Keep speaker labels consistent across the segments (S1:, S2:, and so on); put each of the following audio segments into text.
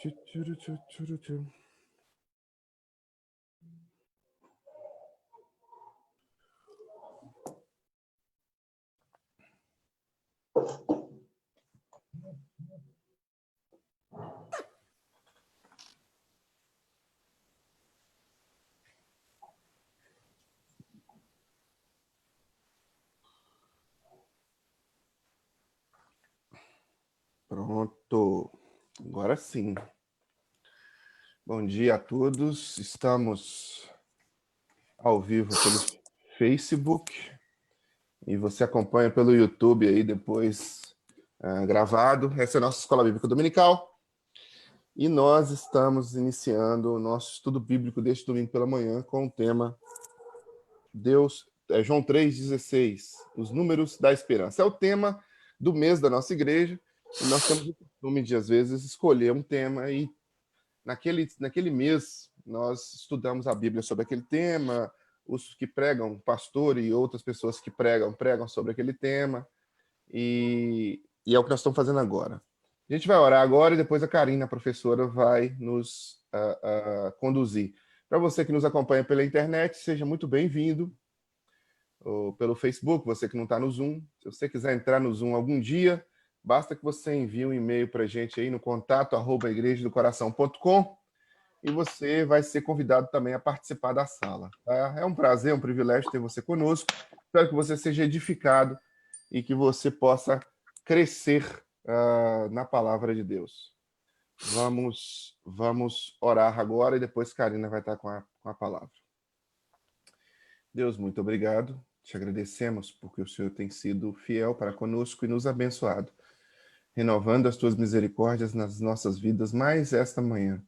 S1: Tchu, tchu, tchu, tchu, tchu. Pronto, agora sim. Bom dia a todos. Estamos ao vivo pelo Facebook e você acompanha pelo YouTube aí depois gravado. Essa é a nossa Escola Bíblica Dominical e nós estamos iniciando o nosso estudo bíblico deste domingo pela manhã com o tema João 3,16, os números da esperança. É o tema do mês da nossa igreja e nós temos o costume de, às vezes, escolher um tema e naquele mês nós estudamos a Bíblia sobre aquele tema, os que pregam, pastor e outras pessoas que pregam sobre aquele tema, e é o que nós estamos fazendo agora. A gente vai orar agora e depois a Karina, a professora, vai nos conduzir. Para você que nos acompanha pela internet, seja muito bem-vindo, ou pelo Facebook, você que não está no Zoom. Se você quiser entrar no Zoom algum dia, basta que você envie um e-mail para a gente aí no contato@igrejadocoração.com e você vai ser convidado também a participar da sala. Tá? É um prazer, um privilégio ter você conosco. Espero que você seja edificado e que você possa crescer na palavra de Deus. Vamos orar agora e depois Karina vai estar com a palavra. Deus, muito obrigado. Te agradecemos porque o Senhor tem sido fiel para conosco e nos abençoado, renovando as tuas misericórdias nas nossas vidas mais esta manhã.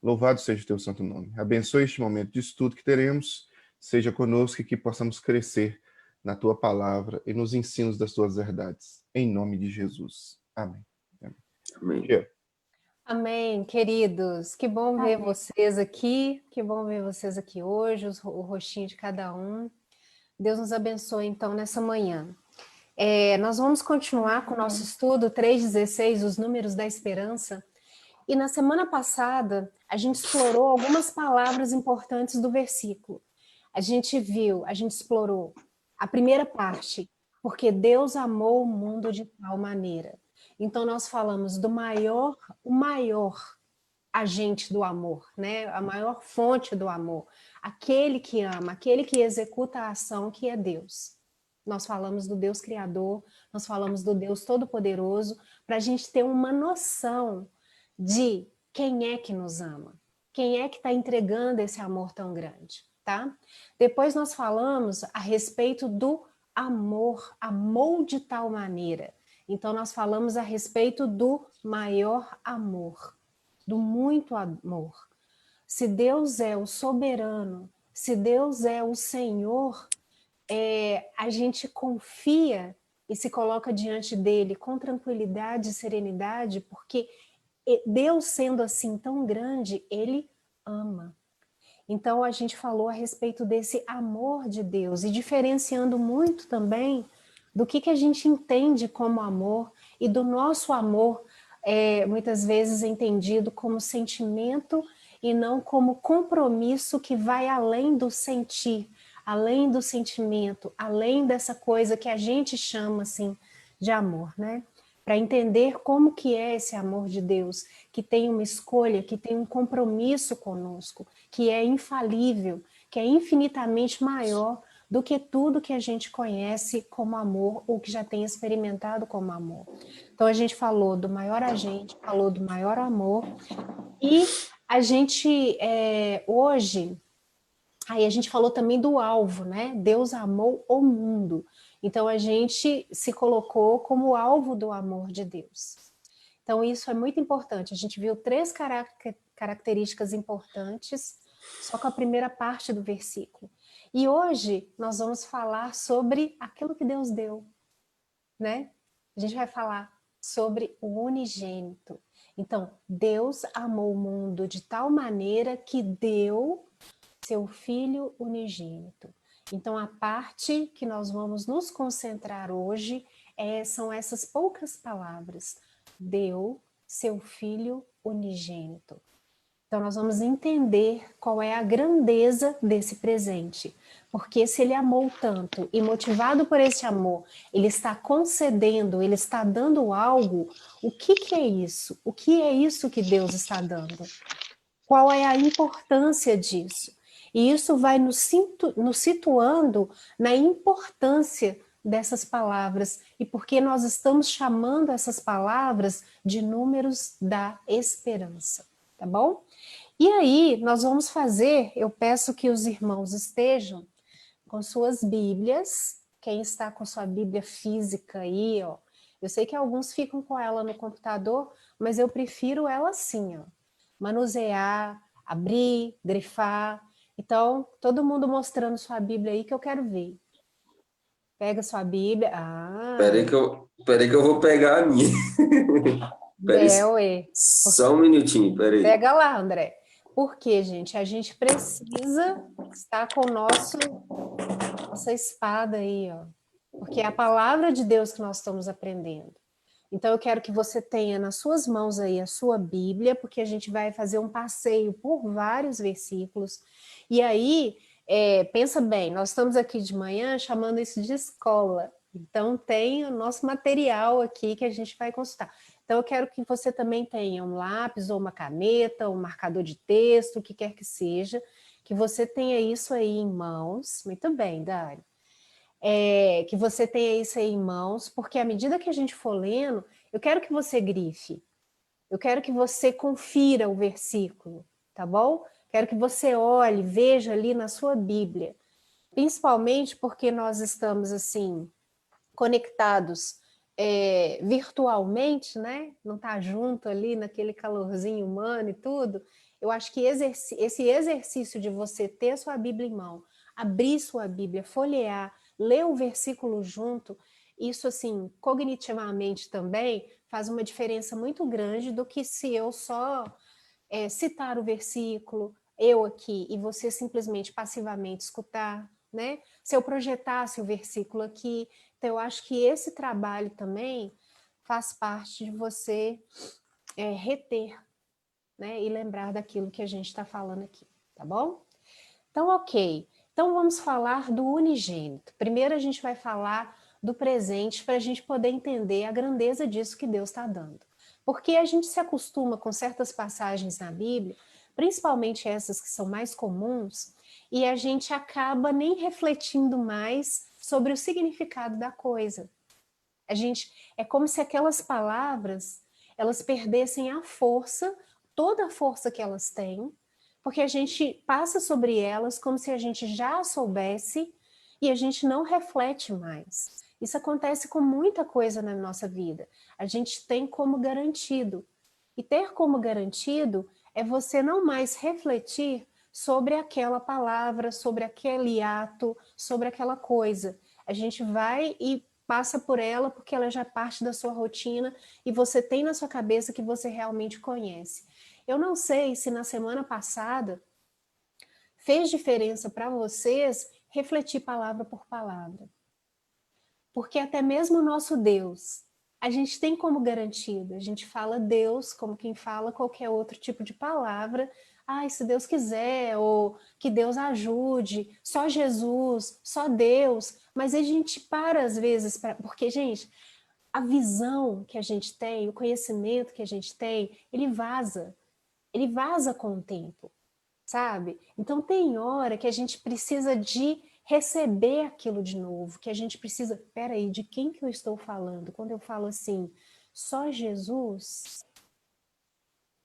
S1: Louvado seja o teu santo nome. Abençoe este momento de estudo que teremos. Seja conosco e que possamos crescer na tua palavra e nos ensinos das tuas verdades. Em nome de Jesus. Amém.
S2: Amém.
S3: Amém, queridos. Que bom ver vocês aqui. Que bom ver vocês aqui hoje, o rostinho de cada um. Deus nos abençoe, então, nessa manhã. Nós vamos continuar com o nosso estudo 3,16, os números da esperança. E na semana passada, a gente explorou algumas palavras importantes do versículo. A gente explorou a primeira parte, porque Deus amou o mundo de tal maneira. Então, nós falamos o maior agente do amor, né? A maior fonte do amor, aquele que ama, aquele que executa a ação, que é Deus. Nós falamos do Deus Criador, nós falamos do Deus Todo-Poderoso, para a gente ter uma noção de quem é que nos ama, quem é que está entregando esse amor tão grande, tá? Depois nós falamos a respeito do amor, amou de tal maneira. Então nós falamos a respeito do maior amor, do muito amor. Se Deus é o soberano, se Deus é o Senhor, a gente confia e se coloca diante dele com tranquilidade e serenidade, porque Deus sendo assim tão grande, ele ama. Então a gente falou a respeito desse amor de Deus e diferenciando muito também do que a gente entende como amor e do nosso amor, muitas vezes entendido como sentimento e não como compromisso que vai além do sentir, além do sentimento, além dessa coisa que a gente chama assim de amor, né? Para entender como que é esse amor de Deus, que tem uma escolha, que tem um compromisso conosco, que é infalível, que é infinitamente maior do que tudo que a gente conhece como amor ou que já tem experimentado como amor. Então a gente falou do maior agente, falou do maior amor, e a gente hoje, aí a gente falou também do alvo, né? Deus amou o mundo. Então a gente se colocou como alvo do amor de Deus. Então isso é muito importante. A gente viu 3 características importantes só com a primeira parte do versículo. E hoje nós vamos falar sobre aquilo que Deus deu, né? A gente vai falar sobre o unigênito. Então, Deus amou o mundo de tal maneira que deu seu Filho unigênito. Então, a parte que nós vamos nos concentrar hoje são essas poucas palavras. Deu seu Filho unigênito. Então, nós vamos entender qual é a grandeza desse presente. Porque se ele amou tanto e motivado por esse amor, ele está concedendo, ele está dando algo, o que é isso? O que é isso que Deus está dando? Qual é a importância disso? E isso vai nos situando na importância dessas palavras e porque nós estamos chamando essas palavras de números da esperança, tá bom? E aí, nós vamos fazer, eu peço que os irmãos estejam com suas Bíblias, quem está com sua Bíblia física aí, ó. Eu sei que alguns ficam com ela no computador, mas eu prefiro ela assim, ó. Manusear, abrir, grifar. Então, todo mundo mostrando sua Bíblia aí que eu quero ver. Pega sua Bíblia.
S2: Peraí que eu vou pegar a minha. Peraí,
S3: Ué.
S2: só um minutinho, peraí.
S3: Pega lá, André. Porque, gente, a gente precisa estar com nossa espada aí, ó. Porque é a palavra de Deus que nós estamos aprendendo. Então, eu quero que você tenha nas suas mãos aí a sua Bíblia, porque a gente vai fazer um passeio por vários versículos. E aí, pensa bem, nós estamos aqui de manhã chamando isso de escola. Então, tem o nosso material aqui que a gente vai consultar. Então, eu quero que você também tenha um lápis ou uma caneta, um marcador de texto, o que quer que seja, que você tenha isso aí em mãos. Muito bem, Dani. Que você tenha isso aí em mãos, porque à medida que a gente for lendo, eu quero que você grife, eu quero que você confira o versículo, tá bom? Quero que você olhe, veja ali na sua Bíblia, principalmente porque nós estamos assim, conectados virtualmente, né? Não tá junto ali naquele calorzinho humano e tudo. Eu acho que esse exercício de você ter a sua Bíblia em mão, abrir sua Bíblia, folhear, ler o versículo junto, isso assim, cognitivamente também faz uma diferença muito grande do que se eu só citar o versículo, eu aqui, e você simplesmente passivamente escutar, né? Se eu projetasse o versículo aqui, então eu acho que esse trabalho também faz parte de você reter, né? E lembrar daquilo que a gente está falando aqui, tá bom? Então, ok. Então vamos falar do unigênito. Primeiro a gente vai falar do presente para a gente poder entender a grandeza disso que Deus está dando. Porque a gente se acostuma com certas passagens na Bíblia, principalmente essas que são mais comuns, e a gente acaba nem refletindo mais sobre o significado da coisa. É como se aquelas palavras, elas perdessem a força, toda a força que elas têm, porque a gente passa sobre elas como se a gente já soubesse e a gente não reflete mais. Isso acontece com muita coisa na nossa vida. A gente tem como garantido. E ter como garantido é você não mais refletir sobre aquela palavra, sobre aquele ato, sobre aquela coisa. A gente vai e passa por ela porque ela já é parte da sua rotina e você tem na sua cabeça que você realmente conhece. Eu não sei se na semana passada fez diferença para vocês refletir palavra por palavra. Porque até mesmo o nosso Deus, a gente tem como garantido, a gente fala Deus como quem fala qualquer outro tipo de palavra, se Deus quiser, ou que Deus ajude, só Jesus, só Deus, mas a gente para às vezes, porque, gente, a visão que a gente tem, o conhecimento que a gente tem, ele vaza com o tempo, sabe? Então tem hora que a gente precisa de receber aquilo de novo, que a gente precisa, peraí, de quem que eu estou falando? Quando eu falo assim, só Jesus,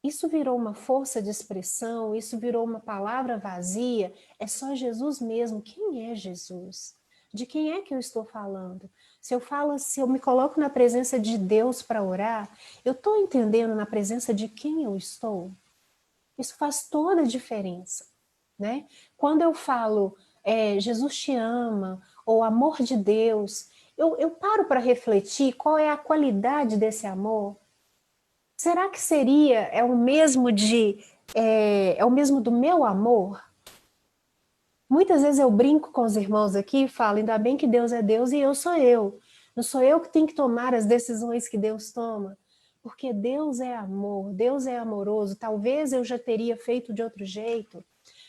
S3: isso virou uma força de expressão, isso virou uma palavra vazia, é só Jesus mesmo. Quem é Jesus? De quem é que eu estou falando? Se eu me coloco na presença de Deus para orar, eu estou entendendo na presença de quem eu estou? Isso faz toda a diferença, né? Quando eu falo Jesus te ama, ou amor de Deus, eu paro para refletir qual é a qualidade desse amor. Será que é o mesmo é o mesmo do meu amor? Muitas vezes eu brinco com os irmãos aqui e falo, ainda bem que Deus é Deus e eu sou eu. Não sou eu que tenho que tomar as decisões que Deus toma. Porque Deus é amor, Deus é amoroso. Talvez eu já teria feito de outro jeito.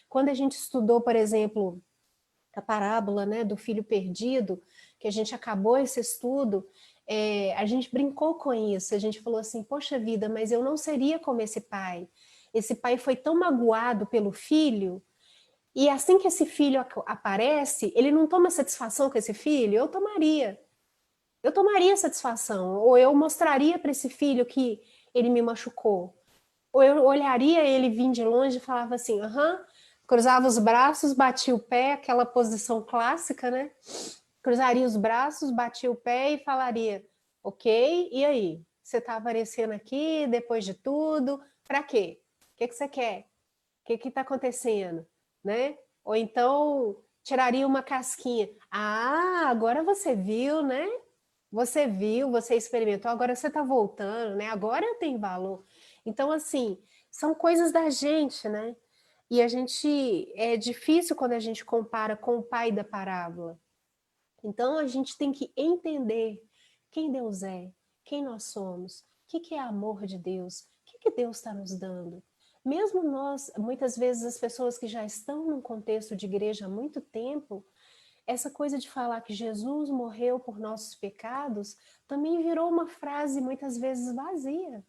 S3: Quando a gente estudou, por exemplo, a parábola, né, do filho perdido, que a gente acabou esse estudo, a gente brincou com isso. A gente falou assim, poxa vida, mas eu não seria como esse pai. Esse pai foi tão magoado pelo filho, e assim que esse filho aparece, ele não toma satisfação com esse filho? Eu tomaria. Eu tomaria satisfação, ou eu mostraria para esse filho que ele me machucou. Ou eu olharia ele vir de longe e falava assim, aham, cruzava os braços, batia o pé, aquela posição clássica, né? Cruzaria os braços, batia o pé e falaria, ok, e aí? Você está aparecendo aqui depois de tudo, para quê? O que você quer? O que está acontecendo? Né? Ou então tiraria uma casquinha. Ah, agora você viu, né? Você viu, você experimentou, agora você está voltando, né? Agora eu tenho valor. Então, assim, são coisas da gente, né? E a gente, é difícil quando a gente compara com o pai da parábola. Então, a gente tem que entender quem Deus é, quem nós somos, o que é amor de Deus, o que Deus está nos dando. Mesmo nós, muitas vezes, as pessoas que já estão num contexto de igreja há muito tempo, essa coisa de falar que Jesus morreu por nossos pecados também virou uma frase muitas vezes vazia.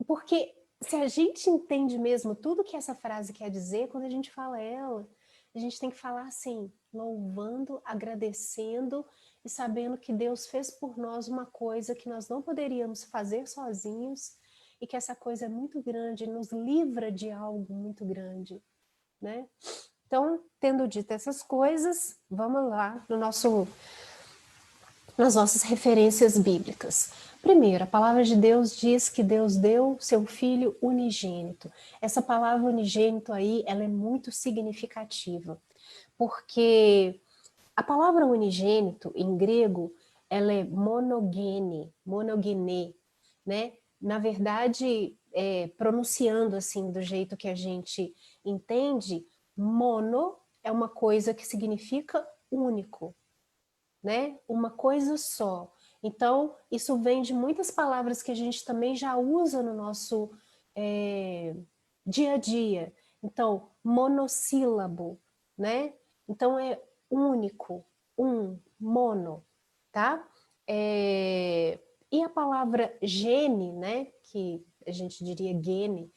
S3: Porque se a gente entende mesmo tudo que essa frase quer dizer, quando a gente fala ela, a gente tem que falar assim, louvando, agradecendo e sabendo que Deus fez por nós uma coisa que nós não poderíamos fazer sozinhos e que essa coisa é muito grande, nos livra de algo muito grande, né? Então, tendo dito essas coisas, vamos lá nas nossas referências bíblicas. Primeiro, a palavra de Deus diz que Deus deu seu Filho unigênito. Essa palavra unigênito aí, ela é muito significativa, porque a palavra unigênito, em grego, ela é monogene, né? Na verdade, pronunciando assim, do jeito que a gente entende, mono é uma coisa que significa único, né? Uma coisa só. Então, isso vem de muitas palavras que a gente também já usa no nosso dia a dia. Então, monossílabo, né? Então, é único, mono, tá? E a palavra gene, né? Que a gente diria gene,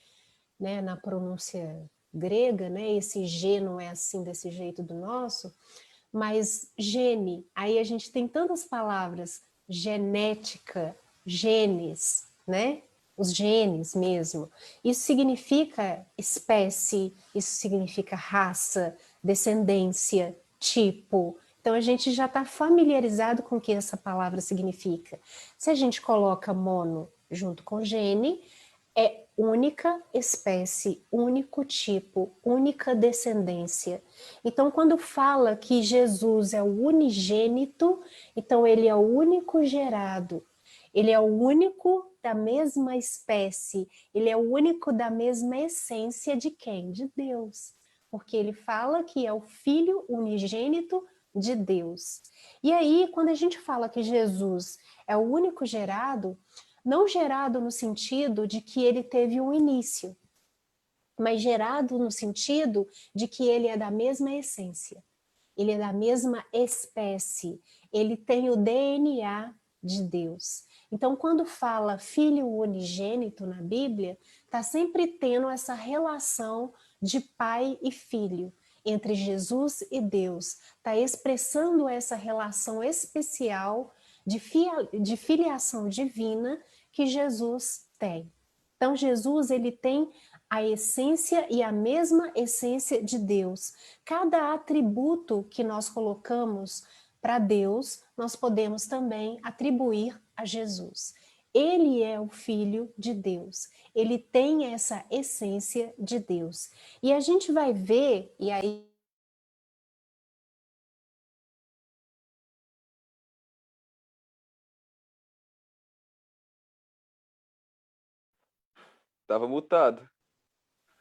S3: né? Na pronúncia grega, né? Esse G não é assim desse jeito do nosso, mas gene, aí a gente tem tantas palavras, genética, genes, né? Os genes mesmo. Isso significa espécie, isso significa raça, descendência, tipo. Então a gente já está familiarizado com o que essa palavra significa. Se a gente coloca mono junto com gene, é única espécie, único tipo, única descendência. Então, quando fala que Jesus é o unigênito, então ele é o único gerado, ele é o único da mesma espécie, ele é o único da mesma essência de quem? De Deus. Porque ele fala que é o Filho unigênito de Deus. E aí, quando a gente fala que Jesus é o único gerado, não gerado no sentido de que ele teve um início, mas gerado no sentido de que ele é da mesma essência, ele é da mesma espécie, ele tem o DNA de Deus. Então, quando fala filho unigênito na Bíblia, está sempre tendo essa relação de pai e filho entre Jesus e Deus, está expressando essa relação especial de filiação divina que Jesus tem. Então, Jesus, ele tem a essência e a mesma essência de Deus. Cada atributo que nós colocamos para Deus, nós podemos também atribuir a Jesus. Ele é o Filho de Deus. Ele tem essa essência de Deus. E a gente vai ver, e aí
S2: Tava mutado.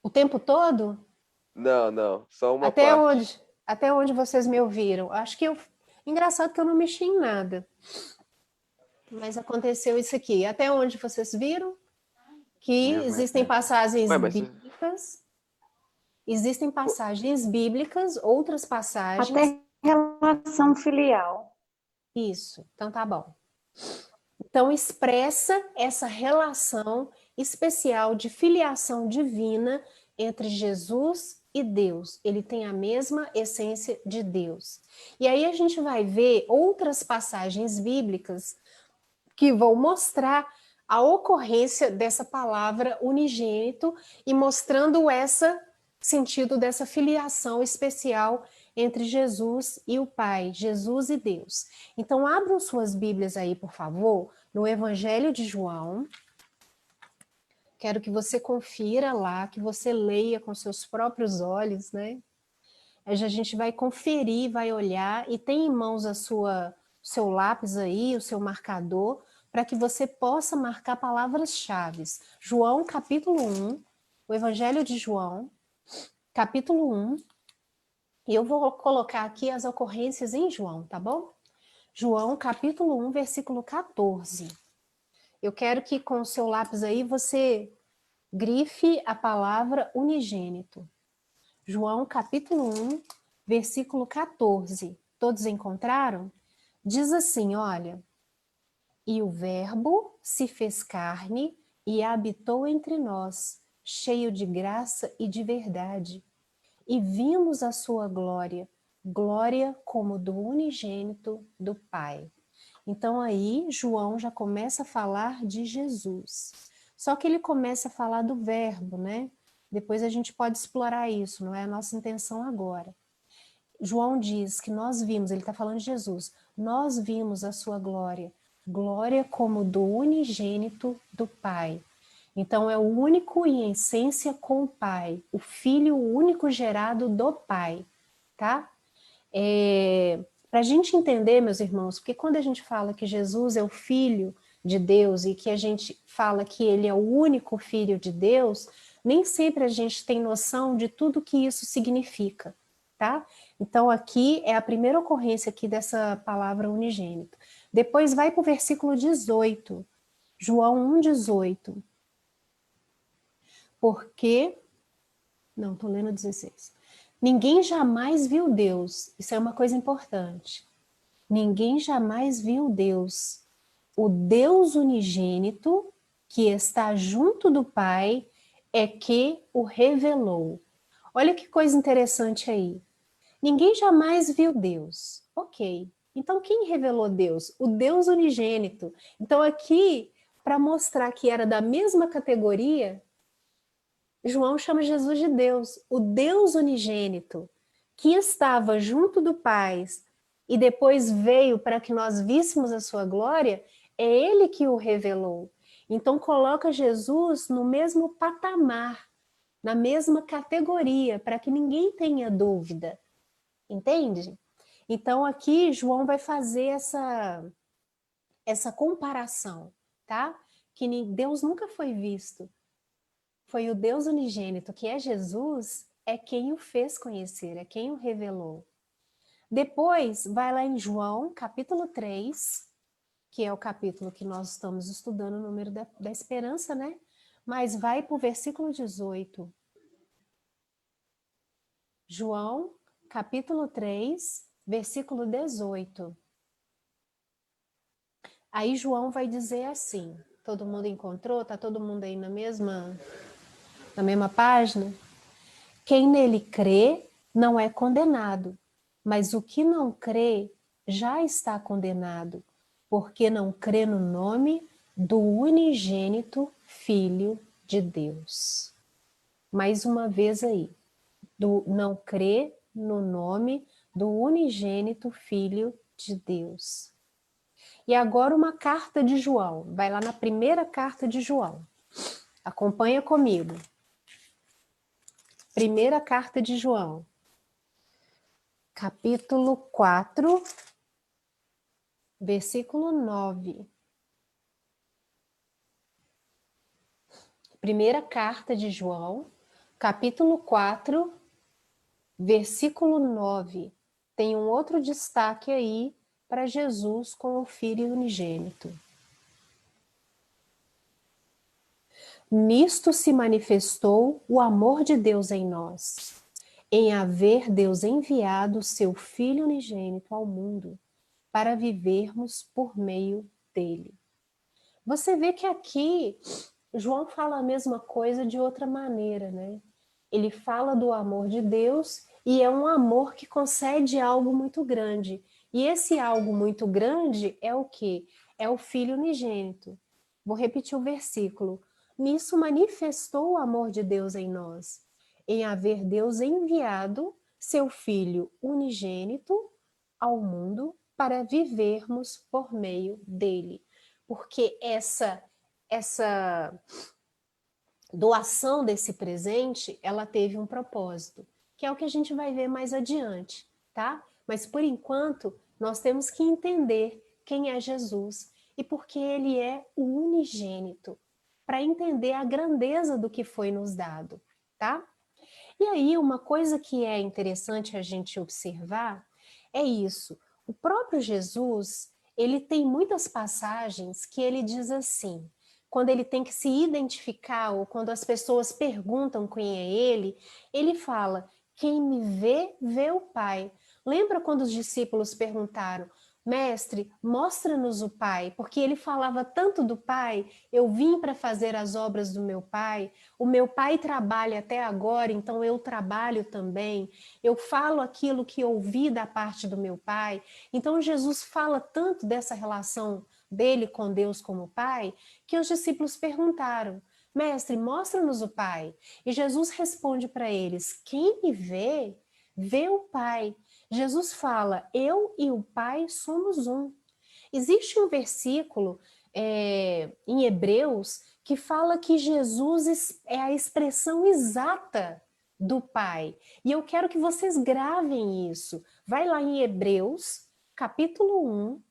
S3: o tempo todo,
S2: Não, não, só uma
S3: até
S2: parte.
S3: onde, vocês me ouviram? Acho que engraçado que eu não mexi em nada. Mas aconteceu isso aqui. Até onde vocês viram? Que existem passagens
S4: Ué, mas
S3: bíblicas. Existem passagens bíblicas, outras passagens.
S5: Até relação filial.
S3: Isso, então tá bom. Então expressa essa relação especial de filiação divina entre Jesus e Deus. Ele tem a mesma essência de Deus. E aí a gente vai ver outras passagens bíblicas que vão mostrar a ocorrência dessa palavra unigênito e mostrando esse sentido dessa filiação especial entre Jesus e o Pai, Jesus e Deus. Então, abram suas Bíblias aí, por favor, no Evangelho de João. Quero que você confira lá, que você leia com seus próprios olhos, né? Aí a gente vai conferir, vai olhar, e tem em mãos seu lápis aí, o seu marcador, para que você possa marcar palavras-chave. João, capítulo 1, o Evangelho de João, capítulo 1, e eu vou colocar aqui as ocorrências em João, tá bom? João, capítulo 1, versículo 14. Eu quero que com o seu lápis aí você grife a palavra unigênito. João, capítulo 1, versículo 14. Todos encontraram? Diz assim, olha: e o Verbo se fez carne e habitou entre nós, cheio de graça e de verdade. E vimos a sua glória, glória como do unigênito do Pai. Então aí João já começa a falar de Jesus. Só que ele começa a falar do Verbo, né? Depois a gente pode explorar isso, não é a nossa intenção agora. João diz que nós vimos, ele está falando de Jesus, nós vimos a sua glória, glória como do unigênito do Pai. Então é o único em essência com o Pai, o Filho único gerado do Pai, tá? Para a gente entender, meus irmãos, porque quando a gente fala que Jesus é o Filho de Deus e que a gente fala que ele é o único Filho de Deus, nem sempre a gente tem noção de tudo que isso significa, tá? Então aqui é a primeira ocorrência aqui dessa palavra unigênito. Depois vai para o versículo 18, João 1,18. Porque, não, estou lendo 16. Ninguém jamais viu Deus, isso é uma coisa importante. Ninguém jamais viu Deus. O Deus unigênito, que está junto do Pai, é que o revelou. Olha que coisa interessante aí. Ninguém jamais viu Deus. Ok. Então quem revelou Deus? O Deus unigênito. Então aqui, para mostrar que era da mesma categoria, João chama Jesus de Deus, o Deus unigênito, que estava junto do Pai e depois veio para que nós víssemos a sua glória, é ele que o revelou. Então coloca Jesus no mesmo patamar, na mesma categoria, para que ninguém tenha dúvida. Entende? Então aqui João vai fazer essa comparação, tá? Que Deus nunca foi visto. Foi o Deus unigênito, que é Jesus, é quem o fez conhecer, é quem o revelou. Depois, vai lá em João, capítulo 3, que é o capítulo que nós estamos estudando, o número da esperança, né? Mas vai para o versículo 18. João, capítulo 3, versículo 18. Aí João vai dizer assim, todo mundo encontrou? Tá todo mundo aí na mesma página? Quem nele crê não é condenado, mas o que não crê já está condenado, porque não crê no nome do unigênito Filho de Deus. Mais uma vez aí, não crê no nome do unigênito Filho de Deus. E agora uma carta de João, vai lá na primeira carta de João, acompanha comigo. Primeira carta de João, capítulo 4, versículo 9. Primeira carta de João, capítulo 4, versículo 9. Tem um outro destaque aí para Jesus com o Filho unigênito. Nisto se manifestou o amor de Deus em nós, em haver Deus enviado o seu Filho unigênito ao mundo, para vivermos por meio dele. Você vê que aqui João fala a mesma coisa de outra maneira, né? Ele fala do amor de Deus e é um amor que concede algo muito grande. E esse algo muito grande é o quê? É o Filho unigênito. Vou repetir o versículo. Nisso manifestou o amor de Deus em nós, em haver Deus enviado seu Filho unigênito ao mundo para vivermos por meio dele. Porque essa doação desse presente, ela teve um propósito, que é o que a gente vai ver mais adiante, tá? Mas por enquanto, nós temos que entender quem é Jesus e porque ele é o unigênito, para entender a grandeza do que foi nos dado, tá? E aí, uma coisa que é interessante a gente observar é isso. O próprio Jesus, ele tem muitas passagens que ele diz assim, quando ele tem que se identificar ou quando as pessoas perguntam quem é ele fala, quem me vê, vê o Pai. Lembra quando os discípulos perguntaram, Mestre, mostra-nos o Pai, porque ele falava tanto do Pai, eu vim para fazer as obras do meu Pai, o meu Pai trabalha até agora, então eu trabalho também, eu falo aquilo que ouvi da parte do meu Pai. Então Jesus fala tanto dessa relação dele com Deus como Pai, que os discípulos perguntaram, Mestre, mostra-nos o Pai. E Jesus responde para eles, quem me vê, vê o Pai. Jesus fala, eu e o Pai somos um. Existe um versículo em Hebreus que fala que Jesus é a expressão exata do Pai. E eu quero que vocês gravem isso. Vai lá em Hebreus, capítulo 1,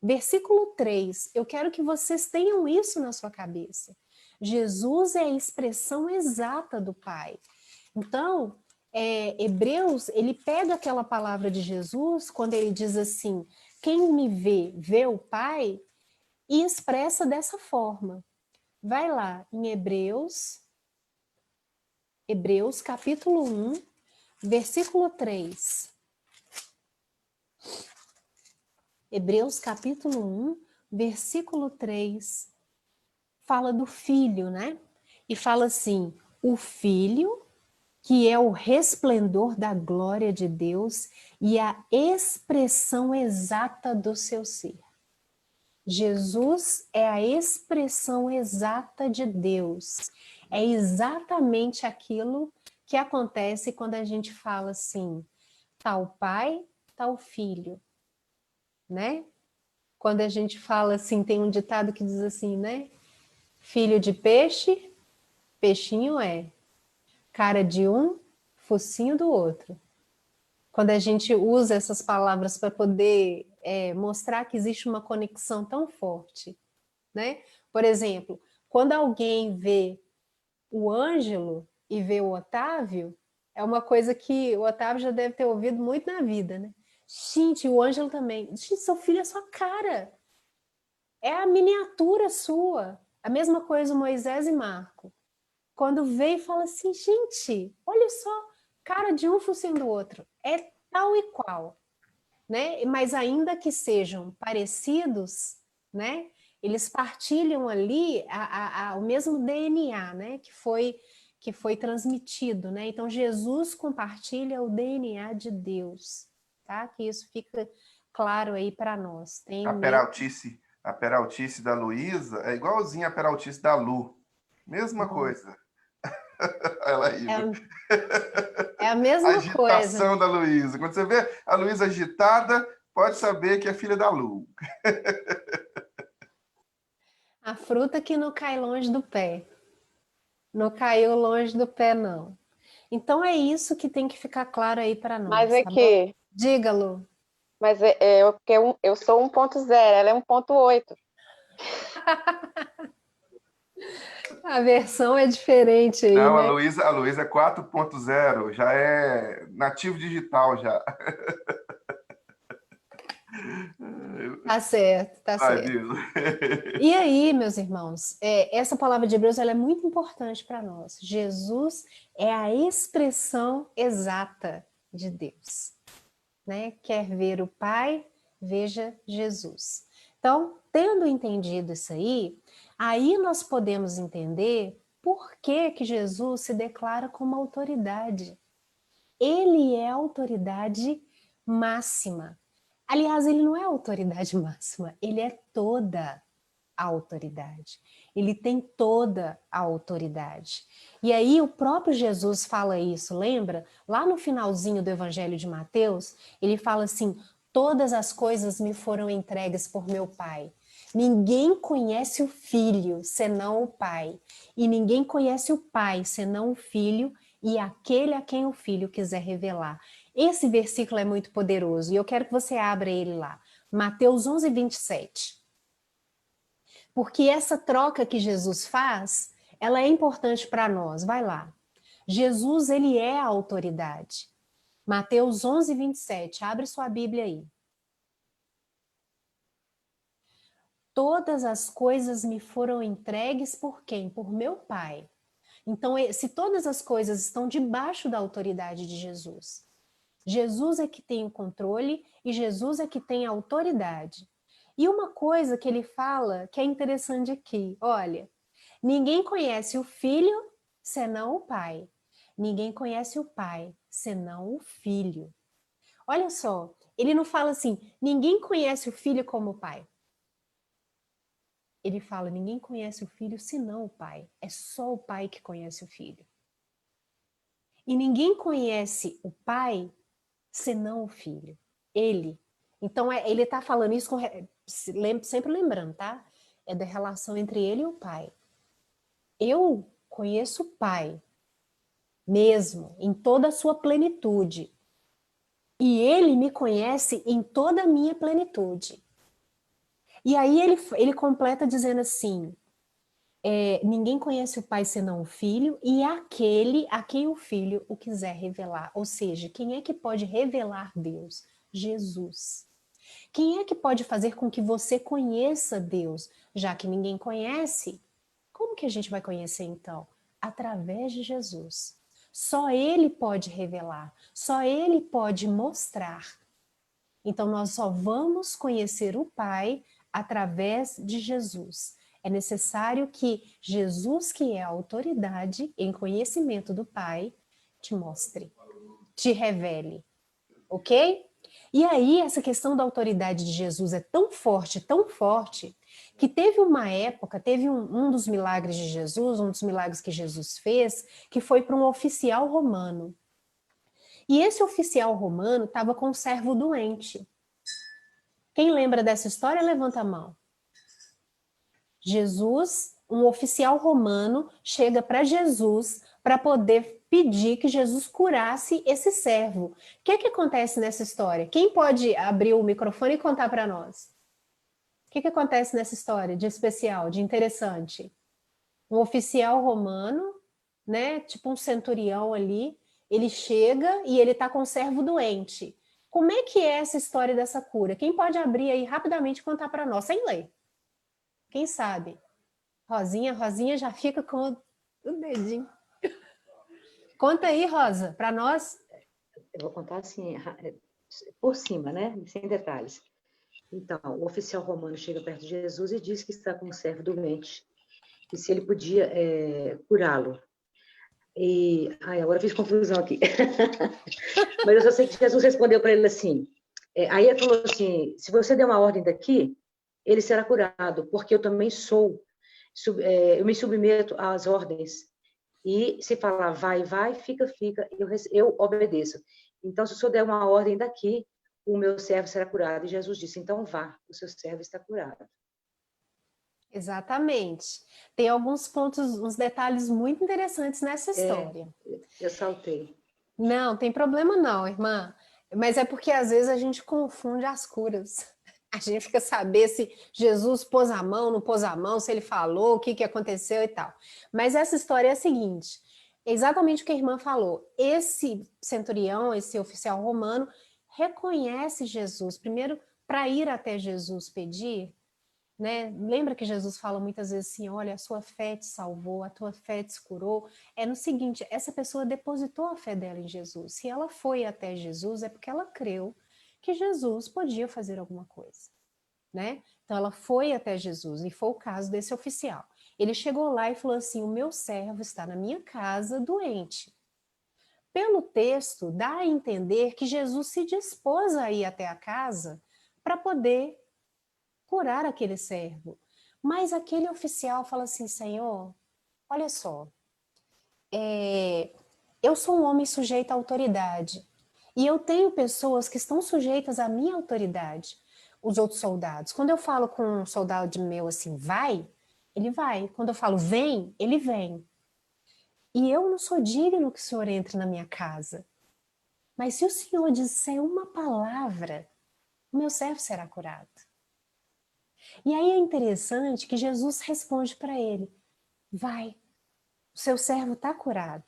S3: versículo 3. Eu quero que vocês tenham isso na sua cabeça. Jesus é a expressão exata do Pai. Então, Hebreus, ele pega aquela palavra de Jesus, quando ele diz assim, quem me vê, vê o Pai, e expressa dessa forma. Vai lá em Hebreus capítulo 1, versículo 3. Hebreus capítulo 1, versículo 3, fala do Filho, né? E fala assim, o Filho que é o resplendor da glória de Deus e a expressão exata do seu ser. Jesus é a expressão exata de Deus. É exatamente aquilo que acontece quando a gente fala assim, tal pai, tal filho, né? Quando a gente fala assim, tem um ditado que diz assim, né? Filho de peixe, peixinho é. Cara de um, focinho do outro. Quando a gente usa essas palavras para poder mostrar que existe uma conexão tão forte, né? Por exemplo, quando alguém vê o Ângelo e vê o Otávio, é uma coisa que o Otávio já deve ter ouvido muito na vida, né? Gente, o Ângelo também. Gente, seu filho é sua cara. É a miniatura sua. A mesma coisa o Moisés e Marco. Quando vê e fala assim, gente, olha só, cara de um focinho do outro, é tal e qual, né? Mas ainda que sejam parecidos, né? Eles partilham ali o mesmo DNA, né? Que foi transmitido, né? Então Jesus compartilha o DNA de Deus, tá? Que isso fica claro aí para nós. Tem
S1: A peraltice da Luísa é igualzinha a peraltice da Lu. Mesma coisa. Ela rindo.
S3: É a mesma coisa.
S1: Agitação da Luísa. Quando você vê a Luísa agitada, pode saber que é filha da Lu.
S3: A fruta que não cai longe do pé. Não caiu longe do pé, não. Então é isso que tem que ficar claro aí para nós.
S5: Mas é
S3: tá
S5: que,
S3: bom? Diga, Lu.
S5: mas eu sou 1.0, ela é 1.8.
S3: A versão é diferente aí,
S1: Não,
S3: né?
S1: a Luísa é 4.0, já é nativo digital já.
S3: Tá certo, tá
S1: Ai,
S3: certo.
S1: Deus.
S3: E aí, meus irmãos, essa palavra de Hebreus ela é muito importante para nós. Jesus é a expressão exata de Deus, né? Quer ver o Pai, veja Jesus. Então, tendo entendido isso aí nós podemos entender por que que Jesus se declara como autoridade. Ele é a autoridade máxima. Aliás, ele não é a autoridade máxima, ele é toda a autoridade. Ele tem toda a autoridade. E aí o próprio Jesus fala isso, lembra? Lá no finalzinho do Evangelho de Mateus, ele fala assim: todas as coisas me foram entregues por meu Pai. Ninguém conhece o Filho senão o Pai. E ninguém conhece o Pai senão o Filho e aquele a quem o Filho quiser revelar. Esse versículo é muito poderoso e eu quero que você abra ele lá. Mateus 11, 27. Porque essa troca que Jesus faz, ela é importante para nós. Vai lá. Jesus, ele é a autoridade. Mateus 11, 27. Abre sua Bíblia aí. Todas as coisas me foram entregues por quem? Por meu Pai. Então, se todas as coisas estão debaixo da autoridade de Jesus, Jesus é que tem o controle e Jesus é que tem a autoridade. E uma coisa que ele fala que é interessante aqui, olha, ninguém conhece o Filho senão o Pai. Ninguém conhece o Pai senão o Filho. Olha só, ele não fala assim, ninguém conhece o Filho como o Pai. Ele fala, ninguém conhece o Filho senão o Pai. É só o Pai que conhece o Filho. E ninguém conhece o Pai senão o Filho. Ele. Então, ele está falando isso sempre lembrando, tá? É da relação entre ele e o Pai. Eu conheço o Pai, mesmo, em toda a sua plenitude. E ele me conhece em toda a minha plenitude. E aí ele completa dizendo assim, ninguém conhece o Pai senão o Filho e aquele a quem o Filho o quiser revelar. Ou seja, quem é que pode revelar Deus? Jesus. Quem é que pode fazer com que você conheça Deus? Já que ninguém conhece, como que a gente vai conhecer então? Através de Jesus. Só Ele pode revelar, só Ele pode mostrar. Então nós só vamos conhecer o Pai através de Jesus. É necessário que Jesus, que é a autoridade em conhecimento do Pai, te mostre, te revele, ok? E aí essa questão da autoridade de Jesus é tão forte, que teve uma época, teve um dos milagres de Jesus, um dos milagres que Jesus fez, que foi para um oficial romano. E esse oficial romano estava com um servo doente. Quem lembra dessa história, levanta a mão. Jesus, um oficial romano, chega para Jesus para poder pedir que Jesus curasse esse servo. O que acontece nessa história? Quem pode abrir o microfone e contar para nós? O que acontece nessa história de especial, de interessante? Um oficial romano, né, tipo um centurião ali, ele chega e ele está com um servo doente. Como é que é essa história dessa cura? Quem pode abrir aí rapidamente e contar para nós, sem ler? Quem sabe? Rosinha já fica com o dedinho. Conta aí, Rosa, para nós.
S4: Eu vou contar assim, por cima, né? Sem detalhes. Então, o oficial romano chega perto de Jesus e diz que está com um servo doente, e se ele podia curá-lo. Agora eu fiz confusão aqui. Mas eu só sei que Jesus respondeu para ele assim, aí ele falou assim, se você der uma ordem daqui, ele será curado, porque eu também eu me submeto às ordens. E se falar vai, fica, eu obedeço. Então, se o senhor der uma ordem daqui, o meu servo será curado. E Jesus disse, então vá, o seu servo está curado.
S3: Exatamente. Tem alguns pontos, uns detalhes muito interessantes nessa história.
S4: Eu saltei.
S3: Não, tem problema não, irmã. Mas é porque às vezes a gente confunde as curas. A gente fica saber se Jesus pôs a mão, não pôs a mão, se ele falou, o que aconteceu e tal. Mas essa história é a seguinte, exatamente o que a irmã falou. Esse centurião, esse oficial romano, reconhece Jesus. Primeiro, para ir até Jesus pedir, né? Lembra que Jesus fala muitas vezes assim, olha, a sua fé te salvou, a tua fé te curou. É no seguinte, essa pessoa depositou a fé dela em Jesus. Se ela foi até Jesus, é porque ela creu que Jesus podia fazer alguma coisa, né? Então ela foi até Jesus, e foi o caso desse oficial. Ele chegou lá e falou assim, o meu servo está na minha casa doente. Pelo texto, dá a entender que Jesus se dispôs a ir até a casa para poder curar aquele servo. Mas aquele oficial fala assim, Senhor, olha só, eu sou um homem sujeito à autoridade, e eu tenho pessoas que estão sujeitas à minha autoridade, os outros soldados. Quando eu falo com um soldado meu assim, vai, ele vai. Quando eu falo vem, ele vem. E eu não sou digno que o Senhor entre na minha casa. Mas se o Senhor disser uma palavra, o meu servo será curado. E aí é interessante que Jesus responde para ele, vai, o seu servo está curado.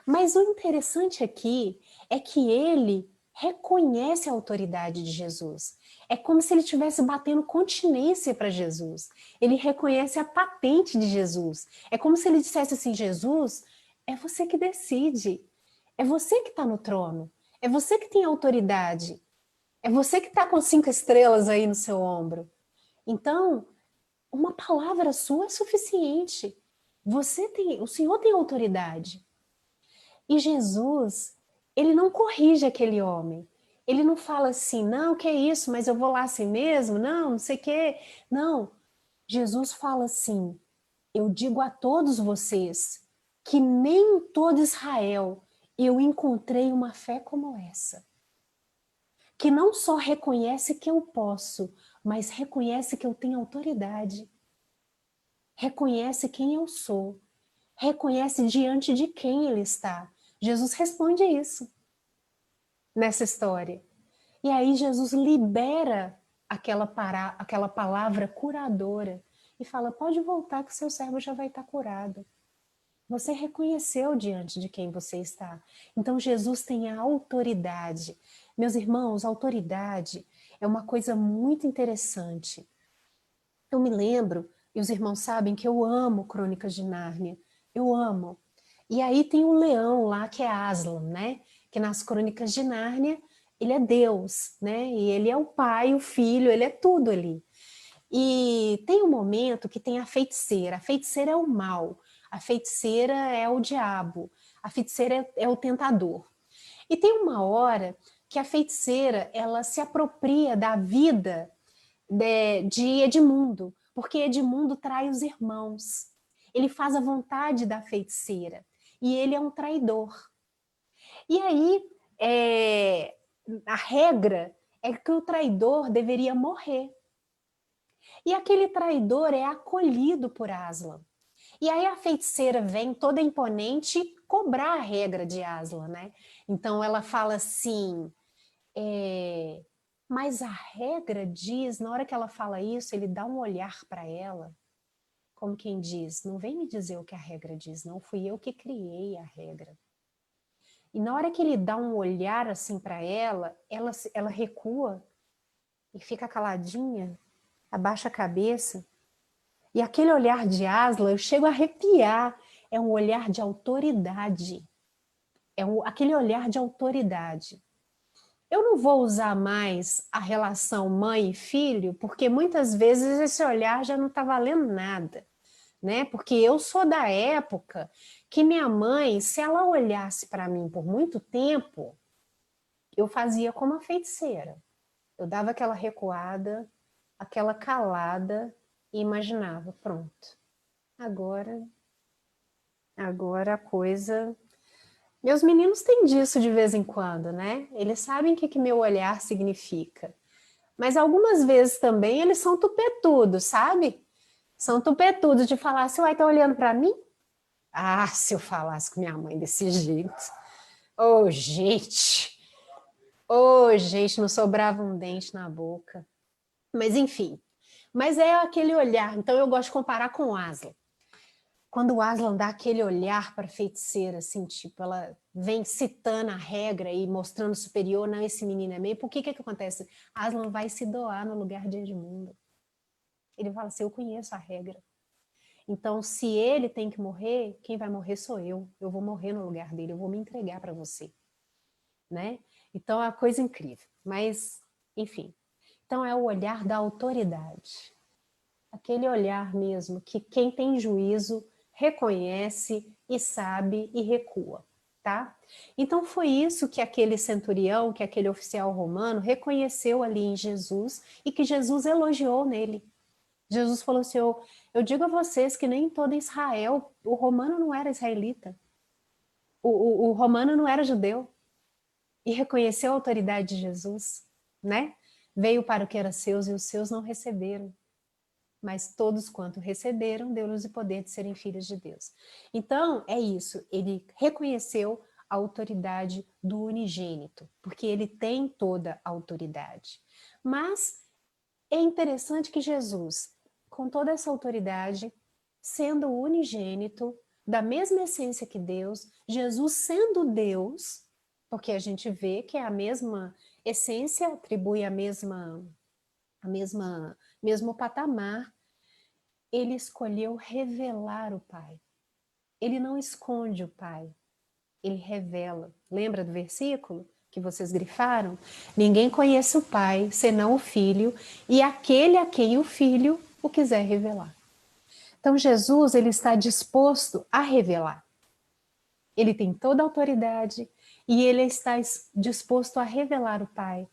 S3: Mas o interessante aqui é que ele reconhece a autoridade de Jesus. É como se ele estivesse batendo continência para Jesus. Ele reconhece a patente de Jesus. É como se ele dissesse assim, Jesus, é você que decide. É você que está no trono. É você que tem autoridade. É você que está com 5 estrelas aí no seu ombro. Então, uma palavra sua é suficiente. O Senhor tem autoridade. E Jesus, ele não corrige aquele homem. Ele não fala assim, não, que é isso, mas eu vou lá assim mesmo, não sei o quê. Não, Jesus fala assim, eu digo a todos vocês que nem em todo Israel eu encontrei uma fé como essa. Que não só reconhece que eu posso, mas reconhece que eu tenho autoridade. Reconhece quem eu sou. Reconhece diante de quem ele está. Jesus responde isso nessa história. E aí Jesus libera aquela palavra curadora e fala, pode voltar que seu servo já vai estar curado. Você reconheceu diante de quem você está. Então Jesus tem a autoridade. Meus irmãos, autoridade é uma coisa muito interessante. Eu me lembro, e os irmãos sabem que eu amo Crônicas de Nárnia. Eu amo. E aí tem o leão lá, que é Aslan, né? Que nas Crônicas de Nárnia, ele é Deus, né? E ele é o pai, o filho, ele é tudo ali. E tem um momento que tem a feiticeira. A feiticeira é o mal. A feiticeira é o diabo. A feiticeira é o tentador. E tem uma hora que a feiticeira, ela se apropria da vida de Edmundo, porque Edmundo trai os irmãos. Ele faz a vontade da feiticeira. E ele é um traidor. E aí, a regra é que o traidor deveria morrer. E aquele traidor é acolhido por Aslan. E aí a feiticeira vem toda imponente cobrar a regra de Aslan, né? Então ela fala assim, mas a regra diz, na hora que ela fala isso, ele dá um olhar para ela, como quem diz, não vem me dizer o que a regra diz, não, fui eu que criei a regra. E na hora que ele dá um olhar assim para ela recua e fica caladinha, abaixa a cabeça. E aquele olhar de Aslan, eu chego a arrepiar, é um olhar de autoridade. Aquele olhar de autoridade. Eu não vou usar mais a relação mãe e filho, porque muitas vezes esse olhar já não está valendo nada, né? Porque eu sou da época que minha mãe, se ela olhasse para mim por muito tempo, eu fazia como a feiticeira. Eu dava aquela recuada, aquela calada e imaginava, pronto, agora a coisa... Meus meninos têm disso de vez em quando, né? Eles sabem o que meu olhar significa. Mas algumas vezes também eles são tupetudos, sabe? São tupetudos de falar assim, uai, tá olhando para mim? Ah, se eu falasse com minha mãe desse jeito. Ô, gente! Ô, gente, não sobrava um dente na boca. Mas enfim. Mas é aquele olhar. Então eu gosto de comparar com o Aslan. Quando o Aslan dá aquele olhar para a feiticeira, assim, tipo, ela vem citando a regra e mostrando superior, não, esse menino é meio, por que que acontece? Aslan vai se doar no lugar de Edmundo. Ele fala assim, eu conheço a regra. Então, se ele tem que morrer, quem vai morrer sou eu. Eu vou morrer no lugar dele, eu vou me entregar para você, né? Então, é uma coisa incrível. Mas, enfim. Então, é o olhar da autoridade. Aquele olhar mesmo que quem tem juízo reconhece e sabe e recua, tá? Então, foi isso que aquele centurião, que aquele oficial romano reconheceu ali em Jesus e que Jesus elogiou nele. Jesus falou assim, eu digo a vocês que nem todo Israel, o romano não era israelita, o romano não era judeu, e reconheceu a autoridade de Jesus, né? Veio para o que era seus e os seus não receberam, mas todos quanto receberam, deu-lhes o poder de serem filhos de Deus. Então, é isso, ele reconheceu a autoridade do unigênito, porque ele tem toda a autoridade. Mas é interessante que Jesus, com toda essa autoridade, sendo unigênito, da mesma essência que Deus, Jesus sendo Deus, porque a gente vê que é a mesma essência, atribui mesmo patamar, ele escolheu revelar o Pai. Ele não esconde o Pai, ele revela. Lembra do versículo que vocês grifaram? Ninguém conhece o Pai, senão o Filho, e aquele a quem o Filho o quiser revelar. Então Jesus, ele está disposto a revelar. Ele tem toda a autoridade e ele está disposto a revelar o Pai,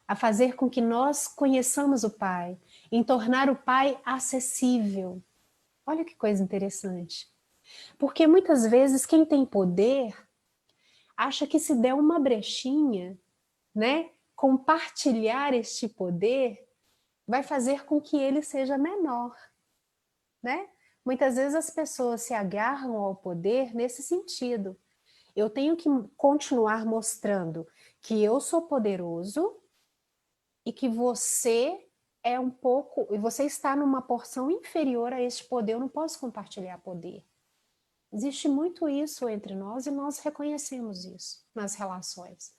S3: a fazer com que nós conheçamos o Pai, em tornar o Pai acessível. Olha que coisa interessante. Porque muitas vezes quem tem poder acha que se der uma brechinha, né, compartilhar este poder vai fazer com que ele seja menor, né? Muitas vezes as pessoas se agarram ao poder nesse sentido. Eu tenho que continuar mostrando que eu sou poderoso e que você é um pouco, e você está numa porção inferior a este poder, eu não posso compartilhar poder. Existe muito isso entre nós e nós reconhecemos isso nas relações.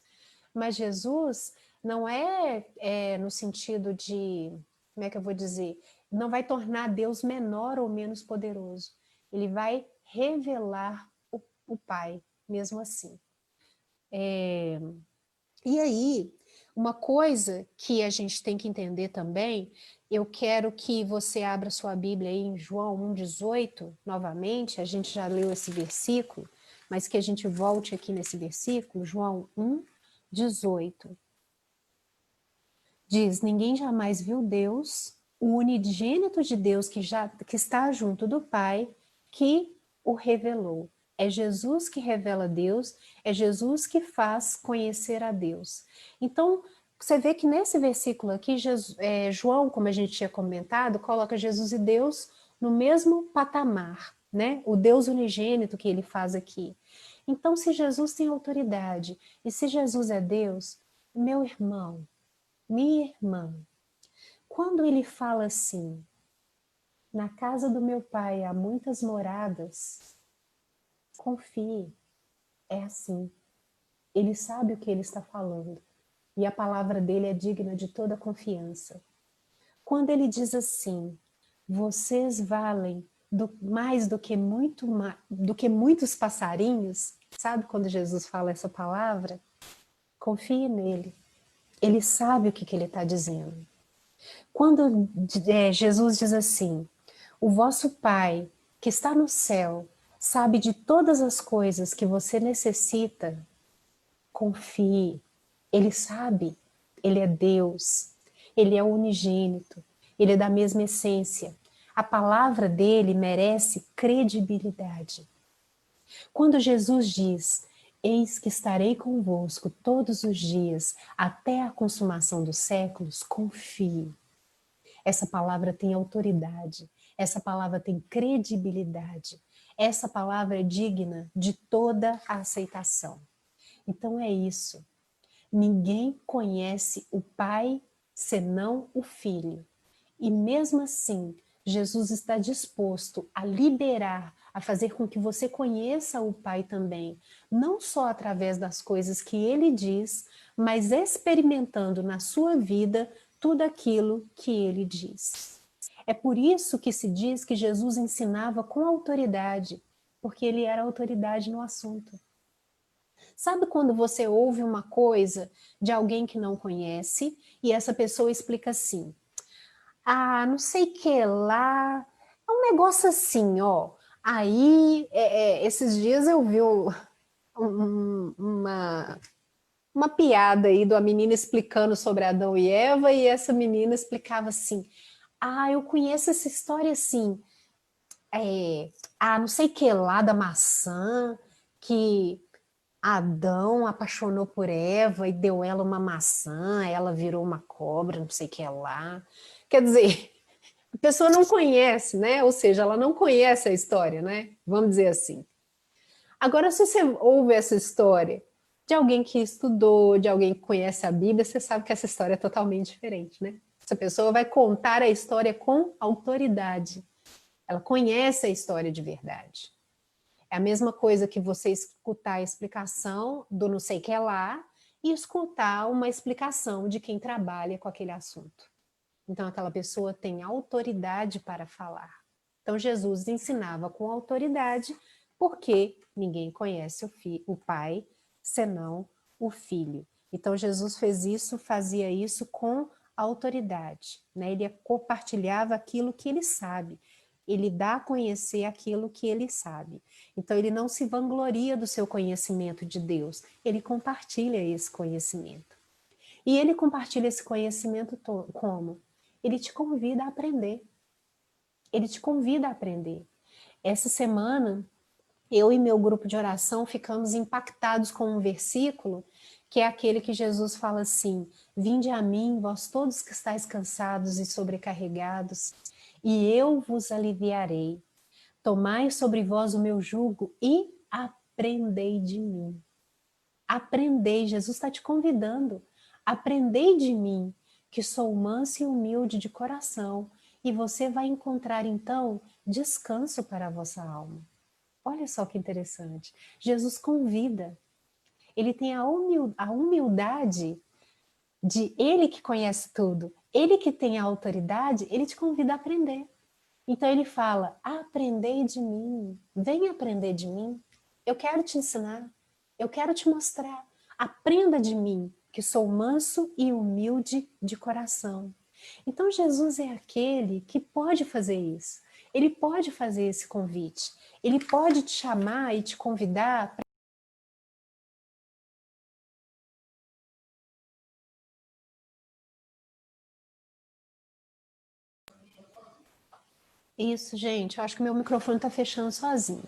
S3: Mas Jesus não é no sentido de, como é que eu vou dizer, não vai tornar Deus menor ou menos poderoso. Ele vai revelar o Pai, mesmo assim. E aí, uma coisa que a gente tem que entender também, eu quero que você abra sua Bíblia aí em João 1,18, novamente, a gente já leu esse versículo, mas que a gente volte aqui nesse versículo, João 1,18. Diz, ninguém jamais viu Deus, o unigênito de Deus que está junto do Pai, que o revelou. É Jesus que revela Deus, é Jesus que faz conhecer a Deus. Então, você vê que nesse versículo aqui, João, como a gente tinha comentado, coloca Jesus e Deus no mesmo patamar, né? O Deus unigênito que ele faz aqui. Então, se Jesus tem autoridade e se Jesus é Deus, meu irmão, minha irmã, quando ele fala assim, na casa do meu pai há muitas moradas, confie, é assim. Ele sabe o que ele está falando e a palavra dele é digna de toda confiança. Quando ele diz assim, vocês valem mais do que muitos passarinhos, sabe quando Jesus fala essa palavra? Confie nele. Ele sabe o que ele está dizendo. Quando Jesus diz assim, o vosso Pai que está no céu sabe de todas as coisas que você necessita, confie. Ele sabe, ele é Deus, ele é unigênito, ele é da mesma essência. A palavra dele merece credibilidade. Quando Jesus diz, eis que estarei convosco todos os dias até a consumação dos séculos, confie. Essa palavra tem autoridade, essa palavra tem credibilidade, essa palavra é digna de toda a aceitação. Então é isso. Ninguém conhece o Pai senão o Filho. E mesmo assim, Jesus está disposto a liberar, a fazer com que você conheça o Pai também, não só através das coisas que ele diz, mas experimentando na sua vida tudo aquilo que ele diz. É por isso que se diz que Jesus ensinava com autoridade, porque ele era autoridade no assunto. Sabe quando você ouve uma coisa de alguém que não conhece e essa pessoa explica assim: ah, não sei o que lá, é um negócio assim, ó. Aí, esses dias eu vi uma piada aí de uma menina explicando sobre Adão e Eva, e essa menina explicava assim: ah, eu conheço essa história assim, não sei o que lá da maçã, que Adão apaixonou por Eva e deu ela uma maçã, ela virou uma cobra, não sei o que lá. Quer dizer, a pessoa não conhece, né? Ou seja, ela não conhece a história, né? Vamos dizer assim. Agora, se você ouve essa história de alguém que estudou, de alguém que conhece a Bíblia, você sabe que essa história é totalmente diferente, né? Essa pessoa vai contar a história com autoridade. Ela conhece a história de verdade. É a mesma coisa que você escutar a explicação do não sei o que lá e escutar uma explicação de quem trabalha com aquele assunto. Então, aquela pessoa tem autoridade para falar. Então, Jesus ensinava com autoridade, porque ninguém conhece o Pai senão o Filho. Então, Jesus fazia isso com autoridade, né? Ele compartilhava aquilo que ele sabe. Ele dá a conhecer aquilo que ele sabe. Então, ele não se vangloria do seu conhecimento de Deus, ele compartilha esse conhecimento. E ele compartilha esse conhecimento como? Ele te convida a aprender. Ele te convida a aprender. Essa semana, eu e meu grupo de oração ficamos impactados com um versículo, que é aquele que Jesus fala assim: vinde a mim, vós todos que estáis cansados e sobrecarregados, e eu vos aliviarei. Tomai sobre vós o meu jugo e aprendei de mim. Aprendei, Jesus está te convidando. Aprendei de mim, que sou manso e humilde de coração, e você vai encontrar então descanso para a vossa alma. Olha só que interessante. Jesus convida. Ele tem a humildade de ele que conhece tudo, ele que tem a autoridade, ele te convida a aprender. Então ele fala: aprendei de mim, vem aprender de mim. Eu quero te ensinar, eu quero te mostrar. Aprenda de mim, que sou manso e humilde de coração. Então Jesus é aquele que pode fazer isso. Ele pode fazer esse convite. Ele pode te chamar e te convidar para... Isso, gente, eu acho que meu microfone está fechando sozinho.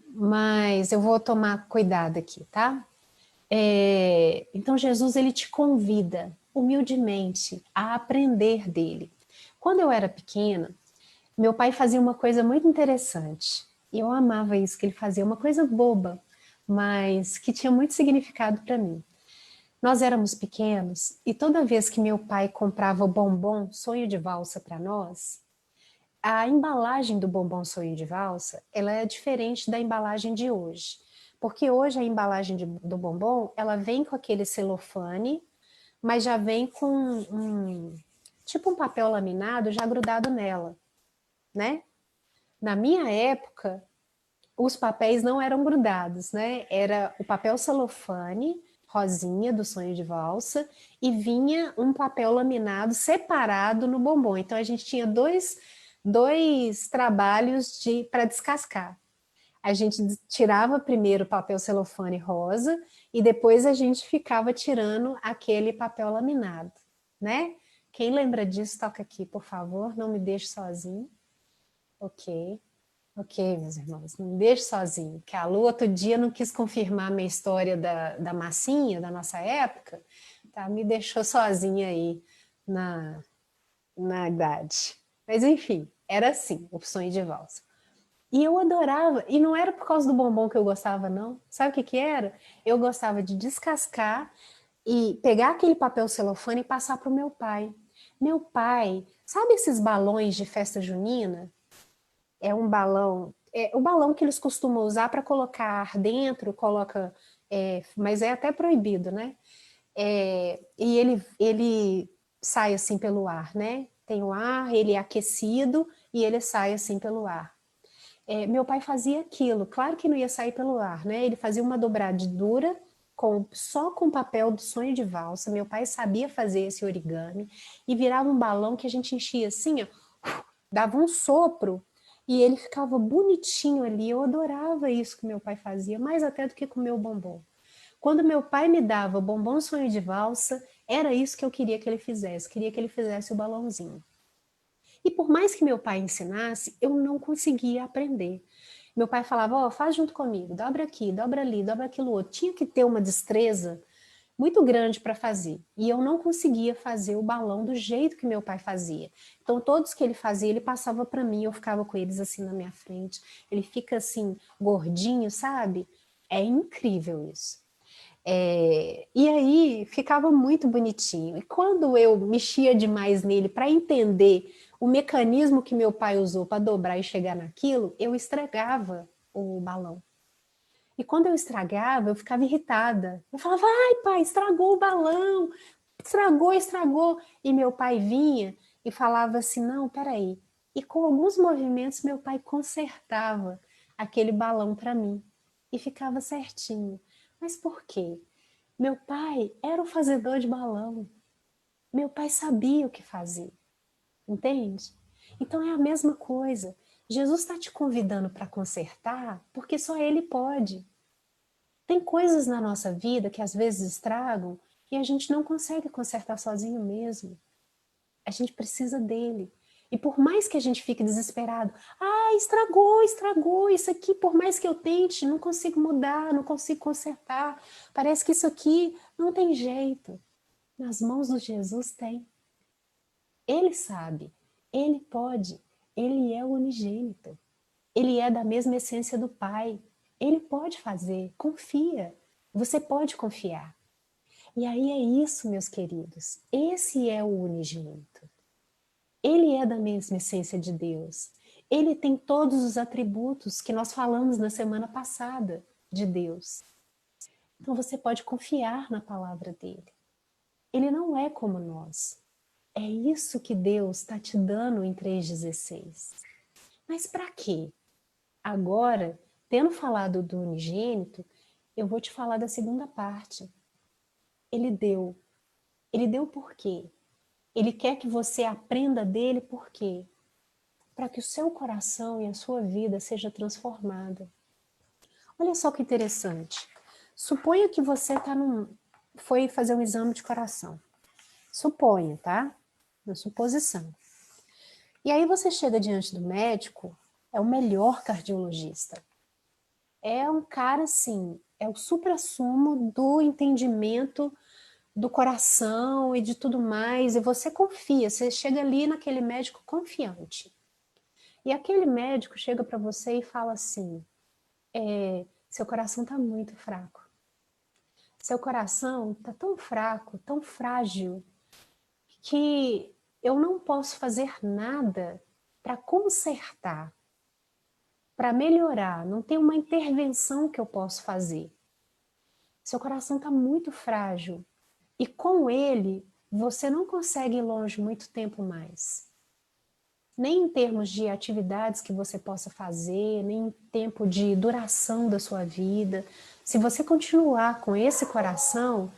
S3: Mas eu vou tomar cuidado aqui, tá? Então Jesus, ele te convida humildemente a aprender dele. Quando eu era pequena, meu pai fazia uma coisa muito interessante. E eu amava isso que ele fazia, uma coisa boba, mas que tinha muito significado para mim. Nós éramos pequenos e toda vez que meu pai comprava o bombom Sonho de Valsa para nós, a embalagem do bombom Sonho de Valsa, ela é diferente da embalagem de hoje. Porque hoje a embalagem do bombom, ela vem com aquele celofane, mas já vem com tipo um papel laminado já grudado nela, né? Na minha época, os papéis não eram grudados, né? Era o papel celofane, rosinha, do Sonho de Valsa, e vinha um papel laminado separado no bombom. Então a gente tinha dois trabalhos para descascar. A gente tirava primeiro o papel celofane rosa e depois a gente ficava tirando aquele papel laminado, né? Quem lembra disso, toca aqui, por favor, não me deixe sozinho. Ok, meus irmãos, não me deixe sozinho, que a Lu outro dia não quis confirmar a minha história da massinha, da nossa época, tá? Me deixou sozinha aí na idade. Mas enfim, era assim, o Sonho de Valsa. E eu adorava, e não era por causa do bombom que eu gostava, não. Sabe o que que era? Eu gostava de descascar e pegar aquele papel celofane e passar para o meu pai. Meu pai, sabe esses balões de festa junina? É um balão o balão que eles costumam usar para colocar ar dentro, mas é até proibido, né? E ele sai assim pelo ar, né? Tem o ar, ele é aquecido e ele sai assim pelo ar. Meu pai fazia aquilo, claro que não ia sair pelo ar, né? Ele fazia uma dobradura só com papel do sonho de valsa. Meu pai sabia fazer esse origami e virava um balão que a gente enchia assim, ó, dava um sopro e ele ficava bonitinho ali. Eu adorava isso que meu pai fazia, mais até do que comer o bombom. Quando meu pai me dava bombom sonho de valsa, era isso que eu queria que ele fizesse. Queria que ele fizesse o balãozinho. E por mais que meu pai ensinasse, eu não conseguia aprender. Meu pai falava, ó, faz junto comigo, dobra aqui, dobra ali, dobra aquilo outro. Tinha que ter uma destreza muito grande para fazer. E eu não conseguia fazer o balão do jeito que meu pai fazia. Então, todos que ele fazia, ele passava para mim, eu ficava com eles assim na minha frente. Ele fica assim, gordinho, sabe? É incrível isso. E aí ficava muito bonitinho. E quando eu mexia demais nele para entender o mecanismo que meu pai usou para dobrar e chegar naquilo, eu estragava o balão. E quando eu estragava, eu ficava irritada. Eu falava, ai pai, estragou o balão, estragou. E meu pai vinha e falava assim, não, peraí. E com alguns movimentos, meu pai consertava aquele balão para mim. E ficava certinho. Mas por quê? Meu pai era o fazedor de balão. Meu pai sabia o que fazer. Entende? Então é a mesma coisa. Jesus está te convidando para consertar porque só Ele pode. Tem coisas na nossa vida que às vezes estragam e a gente não consegue consertar sozinho mesmo. A gente precisa dele. E por mais que a gente fique desesperado, estragou, isso aqui, por mais que eu tente, não consigo mudar, não consigo consertar, parece que isso aqui não tem jeito. Nas mãos de Jesus tem. Ele sabe, ele pode, ele é o unigênito, ele é da mesma essência do Pai, ele pode fazer, confia, você pode confiar. E aí é isso, meus queridos, esse é o unigênito. Ele é da mesma essência de Deus. Ele tem todos os atributos que nós falamos na semana passada de Deus. Então você pode confiar na palavra dele. Ele não é como nós. É isso que Deus está te dando em 3,16. Mas para quê? Agora, tendo falado do unigênito, eu vou te falar da segunda parte. Ele deu. Ele deu por quê? Ele quer que você aprenda dele por quê? Para que o seu coração e a sua vida seja transformada. Olha só que interessante. Suponha que você foi fazer um exame de coração. Suponha, tá? Uma suposição. E aí você chega diante do médico, é o melhor cardiologista. É um cara, assim, é o suprassumo do entendimento do coração e de tudo mais, e você confia, você chega ali naquele médico confiante. E aquele médico chega para você e fala assim, seu coração está muito fraco. Seu coração está tão fraco, tão frágil, que eu não posso fazer nada para consertar, para melhorar, não tem uma intervenção que eu posso fazer. Seu coração está muito frágil e com ele você não consegue ir longe muito tempo mais. Nem em termos de atividades que você possa fazer, nem em tempo de duração da sua vida. Se você continuar com esse coração,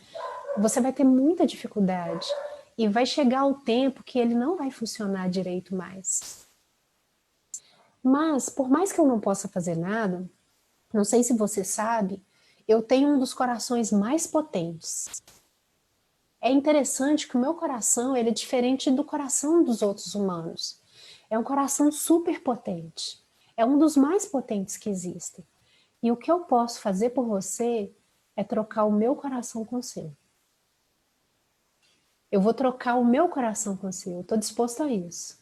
S3: você vai ter muita dificuldade e vai chegar o tempo que ele não vai funcionar direito mais. Mas, por mais que eu não possa fazer nada, não sei se você sabe, eu tenho um dos corações mais potentes. É interessante que o meu coração ele é diferente do coração dos outros humanos. É um coração super potente. É um dos mais potentes que existem. E o que eu posso fazer por você é trocar o meu coração com o seu. Eu vou trocar o meu coração com o seu. Eu estou disposto a isso.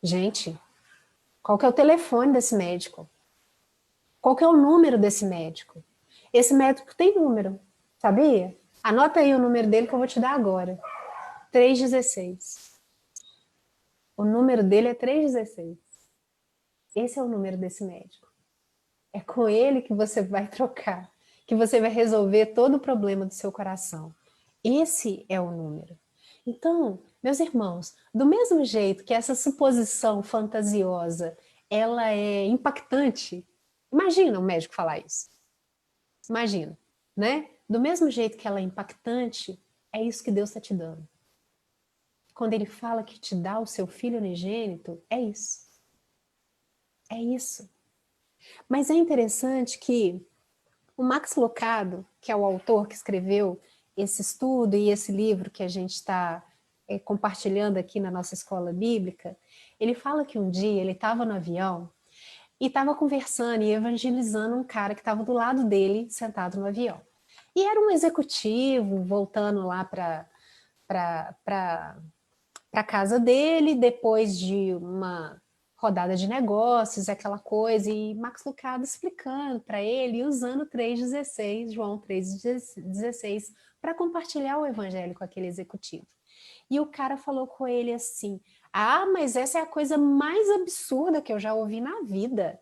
S3: Gente, qual que é o telefone desse médico? Qual que é o número desse médico? Esse médico tem número, sabia? Anota aí o número dele que eu vou te dar agora. 316. O número dele é 316. Esse é o número desse médico. É com ele que você vai trocar, que você vai resolver todo o problema do seu coração. Esse é o número. Então, meus irmãos, do mesmo jeito que essa suposição fantasiosa, ela é impactante, imagina um médico falar isso. Imagina, né? Do mesmo jeito que ela é impactante, é isso que Deus está te dando. Quando ele fala que te dá o seu filho unigênito, é isso. É isso. Mas é interessante que o Max Lucado, que é o autor que escreveu esse estudo e esse livro que a gente está compartilhando aqui na nossa escola bíblica, ele fala que um dia ele estava no avião e estava conversando e evangelizando um cara que estava do lado dele, sentado no avião. E era um executivo voltando lá para casa dele, depois de uma rodada de negócios, aquela coisa, e Max Lucado explicando para ele, usando 3,16, João 3,16, para compartilhar o evangelho com aquele executivo. E o cara falou com ele assim, mas essa é a coisa mais absurda que eu já ouvi na vida.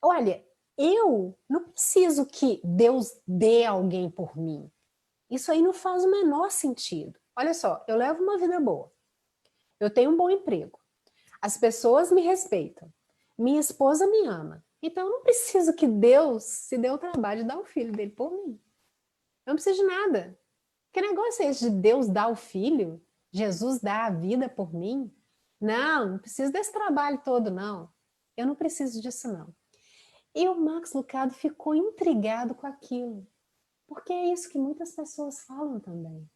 S3: Olha, eu não preciso que Deus dê alguém por mim. Isso aí não faz o menor sentido. Olha só, eu levo uma vida boa. Eu tenho um bom emprego. As pessoas me respeitam. Minha esposa me ama. Então eu não preciso que Deus se dê o trabalho de dar o filho dele por mim. Eu não preciso de nada. Que negócio é esse de Deus dar o filho? Jesus dá a vida por mim? Não preciso desse trabalho todo, não. Eu não preciso disso, não. E o Max Lucado ficou intrigado com aquilo. Porque é isso que muitas pessoas falam também.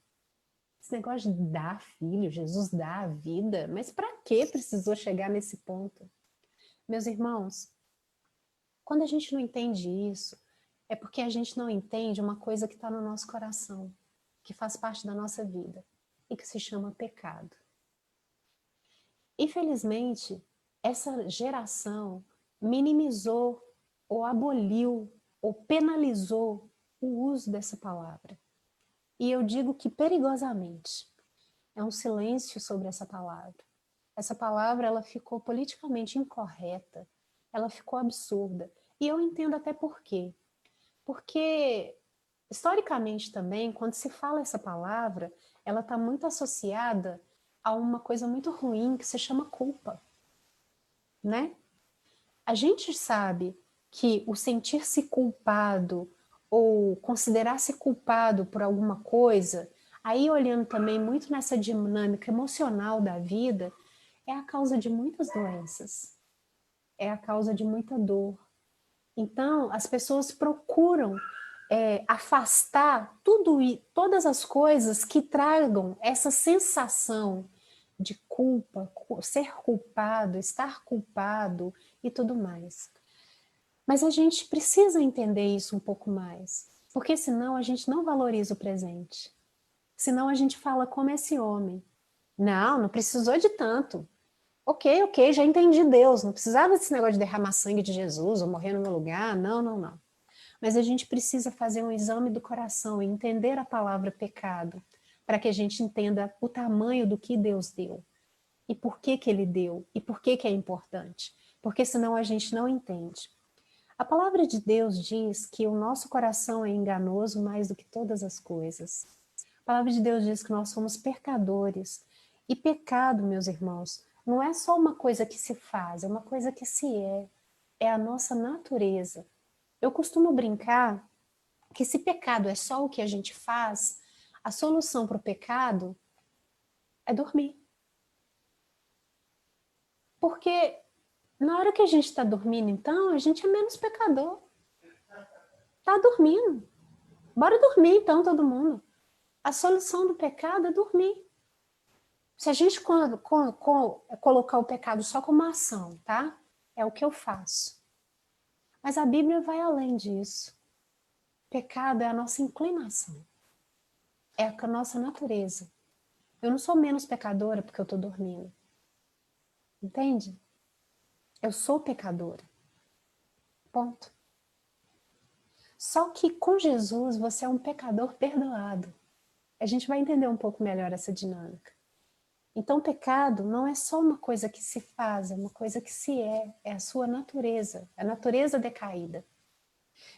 S3: Esse negócio de dar filho, Jesus dá a vida, mas para que precisou chegar nesse ponto? Meus irmãos, quando a gente não entende isso, é porque a gente não entende uma coisa que está no nosso coração, que faz parte da nossa vida e que se chama pecado. Infelizmente, essa geração minimizou ou aboliu ou penalizou o uso dessa palavra. E eu digo que perigosamente. É um silêncio sobre essa palavra. Essa palavra, ela ficou politicamente incorreta, ela ficou absurda. E eu entendo até por quê. Porque, historicamente também, quando se fala essa palavra, ela está muito associada a uma coisa muito ruim que se chama culpa, né? A gente sabe que o sentir-se culpado ou considerar-se culpado por alguma coisa, aí olhando também muito nessa dinâmica emocional da vida, é a causa de muitas doenças, é a causa de muita dor. Então, as pessoas procuram afastar todas as coisas que tragam essa sensação de culpa, ser culpado, estar culpado e tudo mais. Mas a gente precisa entender isso um pouco mais, porque senão a gente não valoriza o presente. Senão a gente fala como esse homem. Não precisou de tanto. Ok, já entendi Deus, não precisava desse negócio de derramar sangue de Jesus ou morrer no meu lugar, não. Mas a gente precisa fazer um exame do coração e entender a palavra pecado, para que a gente entenda o tamanho do que Deus deu, e por que ele deu, e por que é importante, porque senão a gente não entende. A palavra de Deus diz que o nosso coração é enganoso mais do que todas as coisas. A palavra de Deus diz que nós somos pecadores. E pecado, meus irmãos, não é só uma coisa que se faz, é uma coisa que se é. É a nossa natureza. Eu costumo brincar que se pecado é só o que a gente faz, a solução para o pecado é dormir. Porque na hora que a gente está dormindo, então, a gente é menos pecador. Está dormindo. Bora dormir, então, todo mundo. A solução do pecado é dormir. Se a gente colocar o pecado só como ação, tá? É o que eu faço. Mas a Bíblia vai além disso. Pecado é a nossa inclinação. É a nossa natureza. Eu não sou menos pecadora porque eu estou dormindo. Entende? Eu sou pecadora. Ponto. Só que com Jesus você é um pecador perdoado. A gente vai entender um pouco melhor essa dinâmica. Então, pecado não é só uma coisa que se faz, é uma coisa que se é a sua natureza, a natureza decaída.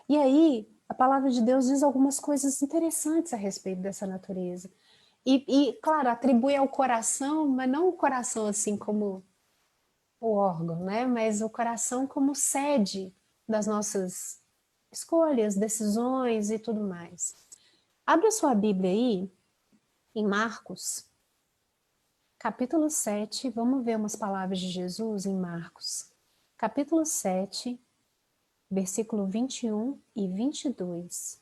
S3: E aí, a palavra de Deus diz algumas coisas interessantes a respeito dessa natureza. Claro, atribui ao coração, mas não o coração assim como o órgão, né? Mas o coração como sede das nossas escolhas, decisões e tudo mais. Abra sua Bíblia aí, em Marcos, capítulo 7, vamos ver umas palavras de Jesus em Marcos. Capítulo 7, versículo 21 e 22.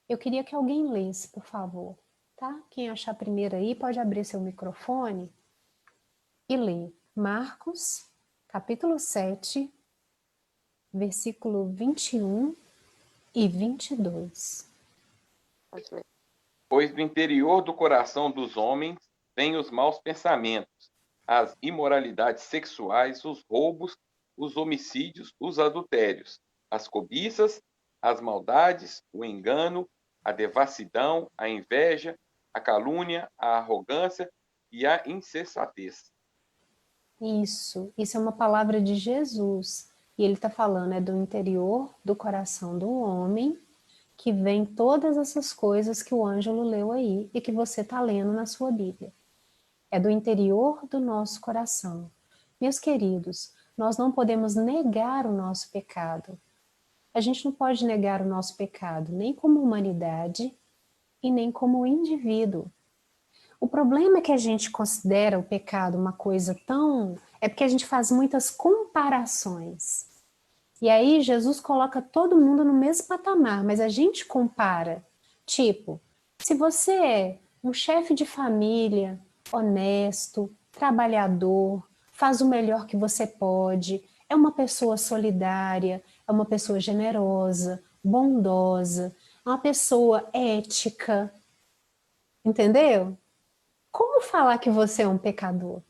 S3: Eu queria que alguém lesse, por favor, tá? Quem achar primeiro aí pode abrir seu microfone e ler. Marcos, capítulo 7, versículo 21 e 22.
S5: Pode ler.
S6: Pois do interior do coração dos homens vêm os maus pensamentos, as imoralidades sexuais, os roubos, os homicídios, os adultérios, as cobiças, as maldades, o engano, a devassidão, a inveja, a calúnia, a arrogância e a insensatez.
S3: Isso é uma palavra de Jesus. E ele está falando, é do interior do coração do homem que vem todas essas coisas que o Ângelo leu aí e que você está lendo na sua Bíblia. É do interior do nosso coração. Meus queridos, nós não podemos negar o nosso pecado. A gente não pode negar o nosso pecado, nem como humanidade e nem como indivíduo. O problema é que a gente considera o pecado uma coisa tão... É porque a gente faz muitas comparações. E aí Jesus coloca todo mundo no mesmo patamar, mas a gente compara. Tipo, se você é um chefe de família, honesto, trabalhador, faz o melhor que você pode, é uma pessoa solidária, é uma pessoa generosa, bondosa, é uma pessoa ética, entendeu? Como falar que você é um pecador?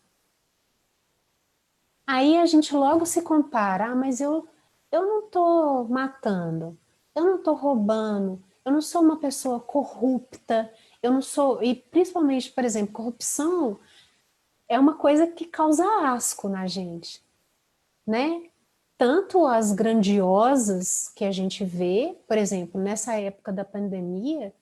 S3: Aí a gente logo se compara, mas eu não estou matando, eu não estou roubando, eu não sou uma pessoa corrupta, eu não sou, e principalmente, por exemplo, corrupção é uma coisa que causa asco na gente, né? Tanto as grandiosas que a gente vê, por exemplo, nessa época da pandemia,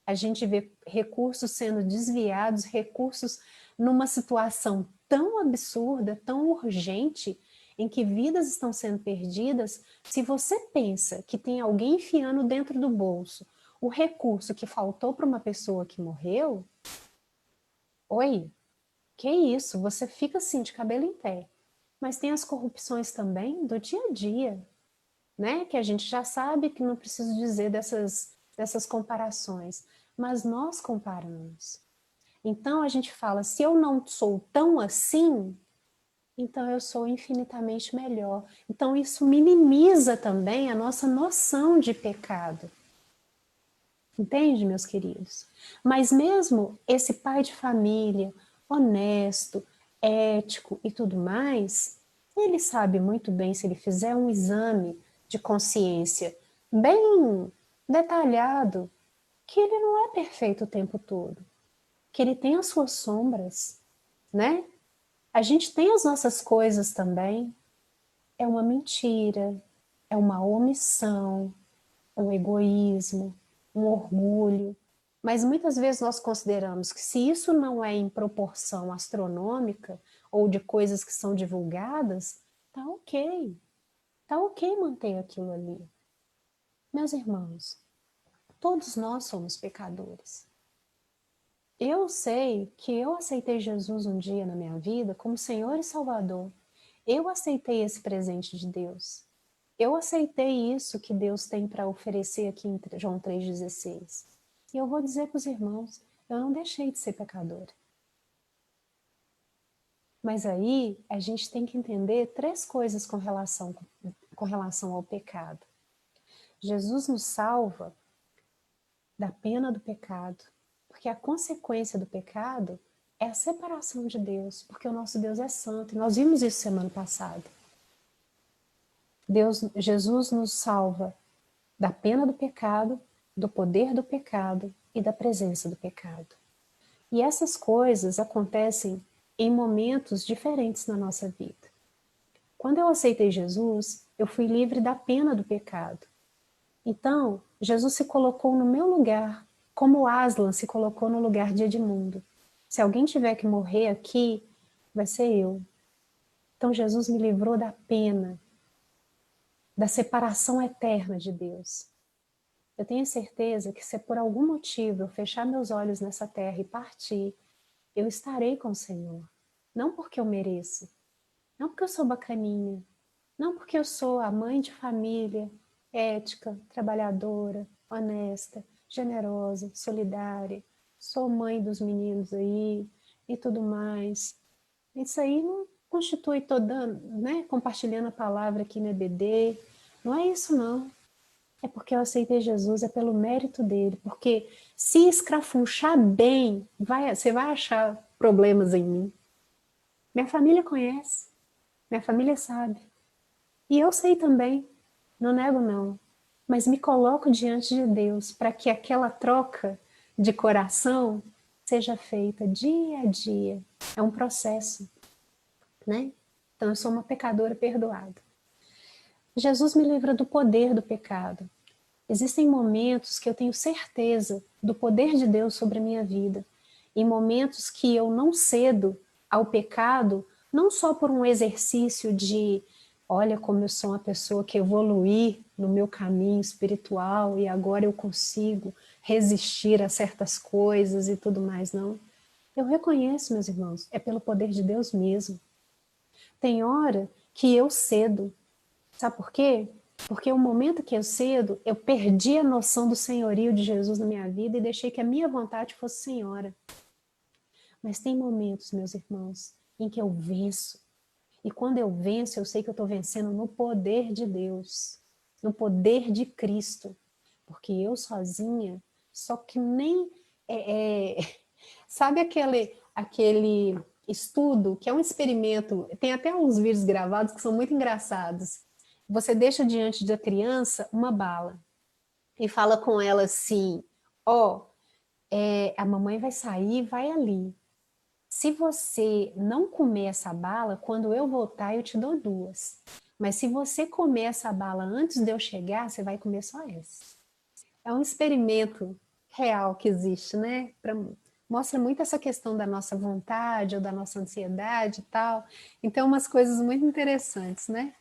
S3: a gente vê recursos sendo desviados, recursos numa situação tão absurda, tão urgente, em que vidas estão sendo perdidas. Se você pensa que tem alguém enfiando dentro do bolso o recurso que faltou para uma pessoa que morreu, oi, que isso? Você fica assim, de cabelo em pé. Mas tem as corrupções também do dia a dia, né? Que a gente já sabe, que não preciso dizer dessas comparações, mas nós comparamos. Então a gente fala, se eu não sou tão assim, então eu sou infinitamente melhor. Então isso minimiza também a nossa noção de pecado. Entende, meus queridos? Mas mesmo esse pai de família, honesto, ético e tudo mais, ele sabe muito bem, se ele fizer um exame de consciência bem detalhado, que ele não é perfeito o tempo todo, que ele tem as suas sombras, né? A gente tem as nossas coisas também. É uma mentira, é uma omissão, um egoísmo, um orgulho. Mas muitas vezes nós consideramos que se isso não é em proporção astronômica ou de coisas que são divulgadas, tá ok. Tá ok manter aquilo ali. Meus irmãos, todos nós somos pecadores. Eu sei que eu aceitei Jesus um dia na minha vida como Senhor e Salvador. Eu aceitei esse presente de Deus. Eu aceitei isso que Deus tem para oferecer aqui em João 3,16. E eu vou dizer para os irmãos, eu não deixei de ser pecadora. Mas aí a gente tem que entender três coisas com relação ao pecado. Jesus nos salva da pena do pecado, porque a consequência do pecado é a separação de Deus, porque o nosso Deus é santo, e nós vimos isso semana passada. Jesus nos salva da pena do pecado, do poder do pecado e da presença do pecado. E essas coisas acontecem em momentos diferentes na nossa vida. Quando eu aceitei Jesus, eu fui livre da pena do pecado. Então, Jesus se colocou no meu lugar, como Aslan se colocou no lugar de Edmundo. Se alguém tiver que morrer aqui, vai ser eu. Então, Jesus me livrou da pena, da separação eterna de Deus. Eu tenho certeza que se por algum motivo eu fechar meus olhos nessa terra e partir, eu estarei com o Senhor. Não porque eu mereço, não porque eu sou bacaninha, não porque eu sou a mãe de família, ética, trabalhadora, honesta, generosa, solidária, sou mãe dos meninos aí e tudo mais. Isso aí não constitui toda, né, compartilhando a palavra aqui no EBD, não é isso não. É porque eu aceitei Jesus, é pelo mérito dele, porque se escrafunchar bem, você vai achar problemas em mim. Minha família conhece, minha família sabe. E eu sei também, não nego não, mas me coloco diante de Deus para que aquela troca de coração seja feita dia a dia. É um processo, né? Então eu sou uma pecadora perdoada. Jesus me livra do poder do pecado. Existem momentos que eu tenho certeza do poder de Deus sobre a minha vida. Em momentos que eu não cedo ao pecado, não só por um exercício de olha como eu sou uma pessoa que evoluí no meu caminho espiritual e agora eu consigo resistir a certas coisas e tudo mais, não. Eu reconheço, meus irmãos, é pelo poder de Deus mesmo. Tem hora que eu cedo. Sabe por quê? Porque o momento que eu cedo, eu perdi a noção do senhorio de Jesus na minha vida e deixei que a minha vontade fosse senhora. Mas tem momentos, meus irmãos, em que eu venço. E quando eu venço, eu sei que eu estou vencendo no poder de Deus, no poder de Cristo. Porque eu sozinha, só que nem... Sabe aquele estudo, que é um experimento, tem até uns vídeos gravados que são muito engraçados. Você deixa diante da criança uma bala e fala com ela assim, a mamãe vai sair e vai ali. Se você não comer essa bala, quando eu voltar eu te dou duas. Mas se você comer essa bala antes de eu chegar, você vai comer só essa. É um experimento real que existe, né? Mostra muito essa questão da nossa vontade ou da nossa ansiedade e tal. Então, umas coisas muito interessantes, né?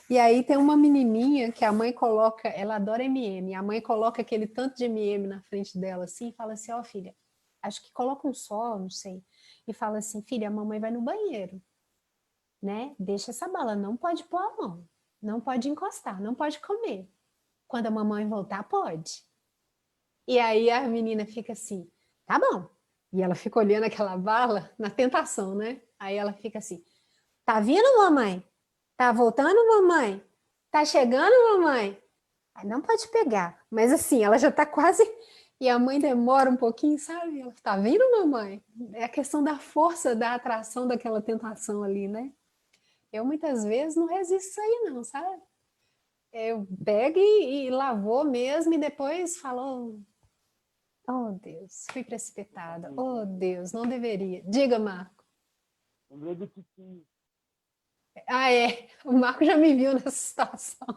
S3: E aí tem uma menininha que a mãe coloca, ela adora M&M, a mãe coloca aquele tanto de M&M na frente dela assim e fala assim, filha, acho que coloca um só, não sei, e fala assim, filha, a mamãe vai no banheiro, né? Deixa essa bala, não pode pôr a mão, não pode encostar, não pode comer. Quando a mamãe voltar, pode. E aí a menina fica assim, tá bom. E ela fica olhando aquela bala na tentação, né? Aí ela fica assim, tá vindo, mamãe? Tá voltando, mamãe? Tá chegando, mamãe? Aí não pode pegar. Mas assim, ela já tá quase... E a mãe demora um pouquinho, sabe? Ela, tá vindo, mamãe? É a questão da força, da atração daquela tentação ali, né? Eu muitas vezes não resisto isso aí não, sabe? Eu pego e lavou mesmo e depois falou... Oh, Deus, fui precipitada. Oh, Deus, não deveria. Diga, Marco.
S7: Lembrei do Tiquinho.
S3: Ah, é. O Marco já me viu nessa situação.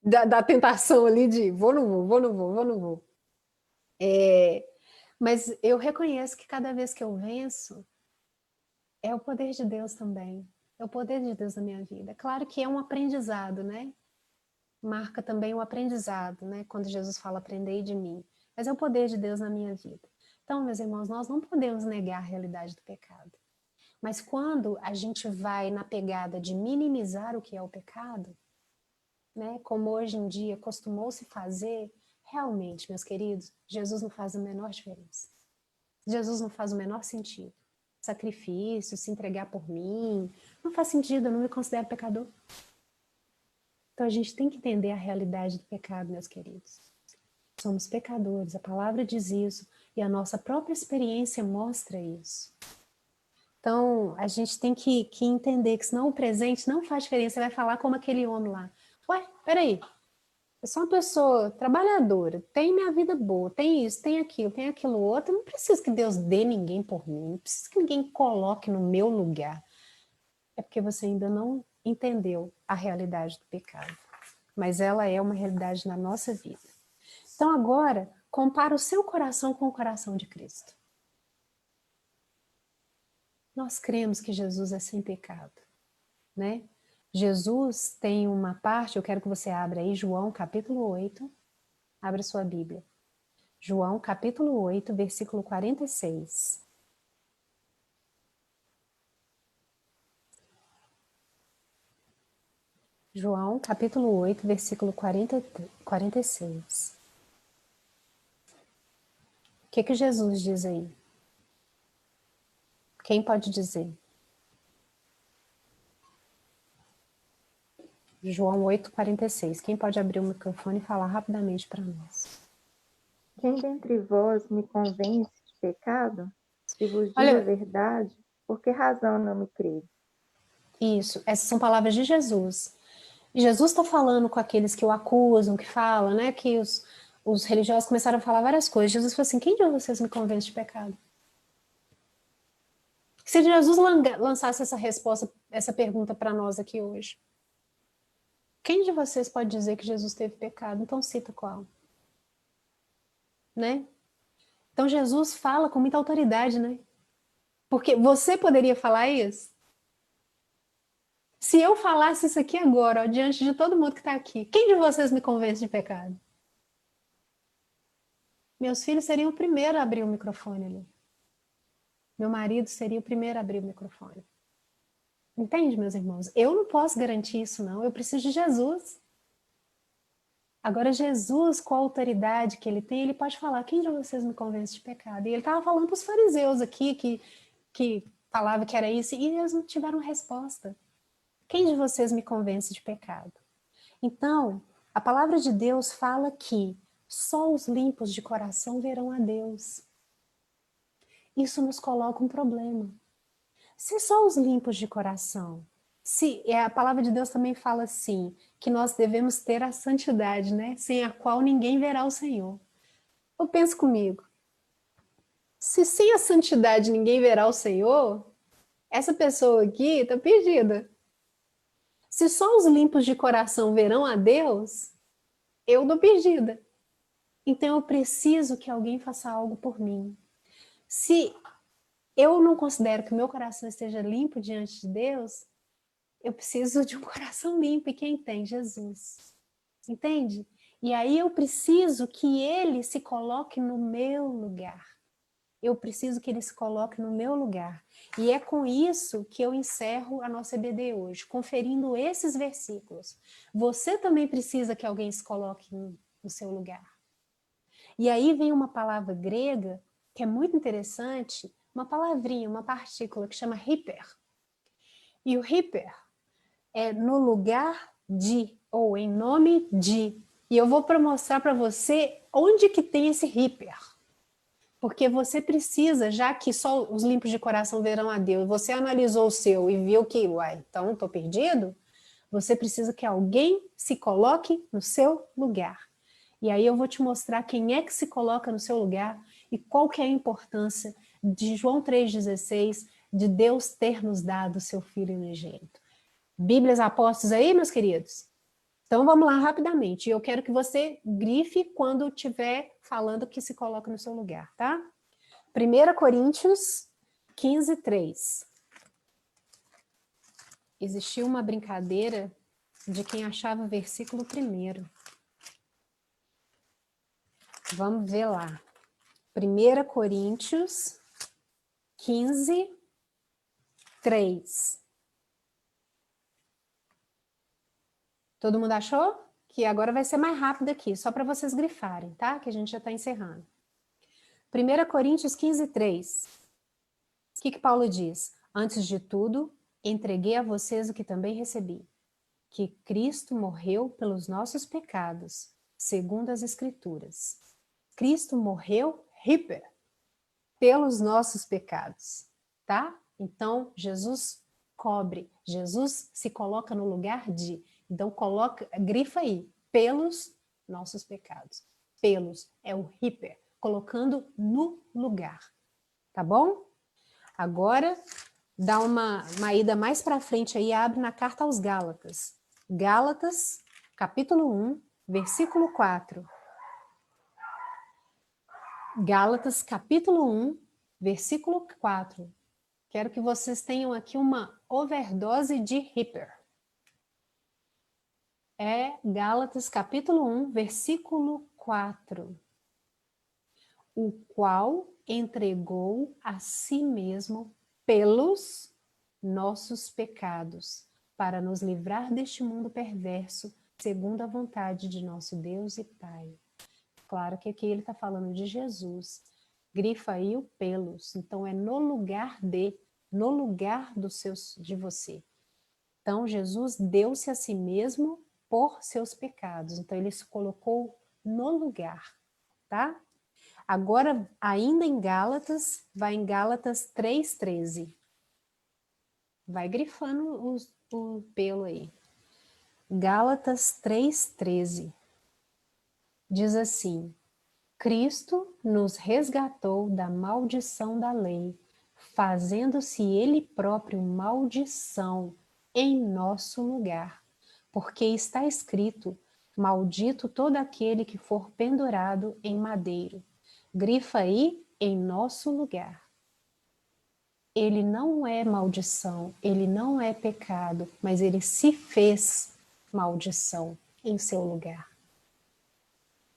S3: Da tentação ali de vou, não vou, vou, não vou, vou, não vou. Mas eu reconheço que cada vez que eu venço, é o poder de Deus também. É o poder de Deus na minha vida. Claro que é um aprendizado, né? Marca também o aprendizado, né? Quando Jesus fala, aprendei de mim. Mas é o poder de Deus na minha vida. Então, meus irmãos, nós não podemos negar a realidade do pecado. Mas quando a gente vai na pegada de minimizar o que é o pecado, né? Como hoje em dia costumou-se fazer, realmente, meus queridos, Jesus não faz a menor diferença. Jesus não faz o menor sentido. Sacrifício, se entregar por mim, não faz sentido, eu não me considero pecador. Então a gente tem que entender a realidade do pecado, meus queridos. Somos pecadores, a palavra diz isso, e a nossa própria experiência mostra isso. Então a gente tem que entender que senão o presente não faz diferença. Você vai falar como aquele homem lá. Ué, peraí, Eu sou uma pessoa trabalhadora, tem minha vida boa, tem isso, tem aquilo outro. Eu não preciso que Deus dê ninguém por mim, não preciso que ninguém coloque no meu lugar. É porque você ainda não entendeu a realidade do pecado. Mas ela é uma realidade na nossa vida. Então agora, compara o seu coração com o coração de Cristo. Nós cremos que Jesus é sem pecado, né? Jesus tem uma parte, eu quero que você abra aí, João capítulo 8, abra sua Bíblia. João capítulo 8, versículo 46. João capítulo 8, versículo 46. O que Jesus diz aí? Quem pode dizer? João 8, 46. Quem pode abrir o microfone e falar rapidamente para nós?
S8: Quem dentre vós me convence de pecado? Se vos digo
S3: Olha,
S8: a verdade, por que razão não me crê?
S3: isso, essas são palavras de Jesus. E Jesus está falando com aqueles que o acusam, que falam, né? Que os religiosos começaram a falar várias coisas. Jesus falou assim: quem de vocês me convence de pecado? Se Jesus lançasse essa resposta, essa pergunta para nós aqui hoje, quem de vocês pode dizer que Jesus teve pecado? Então cita qual, né? Então Jesus fala com muita autoridade, né? Porque você poderia falar isso? Se eu falasse isso aqui agora, ó, diante de todo mundo que está aqui, quem de vocês me convence de pecado? Meus filhos seriam o primeiro a abrir o microfone ali. Meu marido seria o primeiro a abrir o microfone. Entende, meus irmãos? Eu não posso garantir isso, não. Eu preciso de Jesus. Agora, Jesus, com a autoridade que ele tem, ele pode falar: quem de vocês me convence de pecado? E ele estava falando para os fariseus aqui, que falava que era isso, e eles não tiveram resposta. Quem de vocês me convence de pecado? Então, a palavra de Deus fala que só os limpos de coração verão a Deus. Isso nos coloca um problema. Se só os limpos de coração, se a palavra de Deus também fala assim, que nós devemos ter a santidade, né? Sem a qual ninguém verá o Senhor. Ou pensa comigo, se sem a santidade ninguém verá o Senhor, essa pessoa aqui está perdida. Se só os limpos de coração verão a Deus, eu estou perdida. Então eu preciso que alguém faça algo por mim. Se eu não considero que o meu coração esteja limpo diante de Deus, eu preciso de um coração limpo. E quem tem? Jesus. Entende? E aí eu preciso que ele se coloque no meu lugar. Eu preciso que ele se coloque no meu lugar. E é com isso que eu encerro a nossa EBD hoje, conferindo esses versículos. Você também precisa que alguém se coloque no seu lugar. E aí vem uma palavra grega que é muito interessante, uma palavrinha, uma partícula que chama hiper. E o hiper é no lugar de, ou em nome de. E eu vou mostrar para você onde que tem esse hiper. Porque você precisa, já que só os limpos de coração verão a Deus, você analisou o seu e viu que, uai, então estou perdido, você precisa que alguém se coloque no seu lugar. E aí eu vou te mostrar quem é que se coloca no seu lugar e qual que é a importância de João 3,16, de Deus ter nos dado o seu Filho unigênito. Bíblias apóstolos aí, meus queridos? Então vamos lá rapidamente. Eu quero que você grife quando estiver falando que se coloca no seu lugar, tá? 1 Coríntios 15, 3. Existiu uma brincadeira de quem achava o versículo primeiro. Vamos ver lá. 1 Coríntios 15, 3. Todo mundo achou? Que agora vai ser mais rápido aqui, só para vocês grifarem, tá? Que a gente já está encerrando. 1 Coríntios 15, 3. O que Paulo diz? Antes de tudo, entreguei a vocês o que também recebi. Que Cristo morreu pelos nossos pecados, segundo as Escrituras. Cristo morreu, hiper, pelos nossos pecados, tá? Então, Jesus cobre, Jesus se coloca no lugar de. Então, grifa aí, pelos nossos pecados. Pelos é o hiper, colocando no lugar, tá bom? Agora, dá uma ida mais para frente aí, abre na carta aos Gálatas. Gálatas, capítulo 1, versículo 4. Gálatas, capítulo 1, versículo 4. Quero que vocês tenham aqui uma overdose de hiper. É Gálatas, capítulo 1, versículo 4. O qual entregou a si mesmo pelos nossos pecados, para nos livrar deste mundo perverso, segundo a vontade de nosso Deus e Pai. Claro que aqui ele está falando de Jesus. Grifa aí o pelos. Então é no lugar de você. Então Jesus deu-se a si mesmo por seus pecados. Então ele se colocou no lugar, tá? Agora, ainda em Gálatas, vai em Gálatas 3,13. Vai grifando o pelo aí. Gálatas 3,13. Diz assim: Cristo nos resgatou da maldição da lei, fazendo-se ele próprio maldição em nosso lugar. Porque está escrito: maldito todo aquele que for pendurado em madeiro. Grifa aí, em nosso lugar. Ele não é maldição, ele não é pecado, mas ele se fez maldição em seu lugar.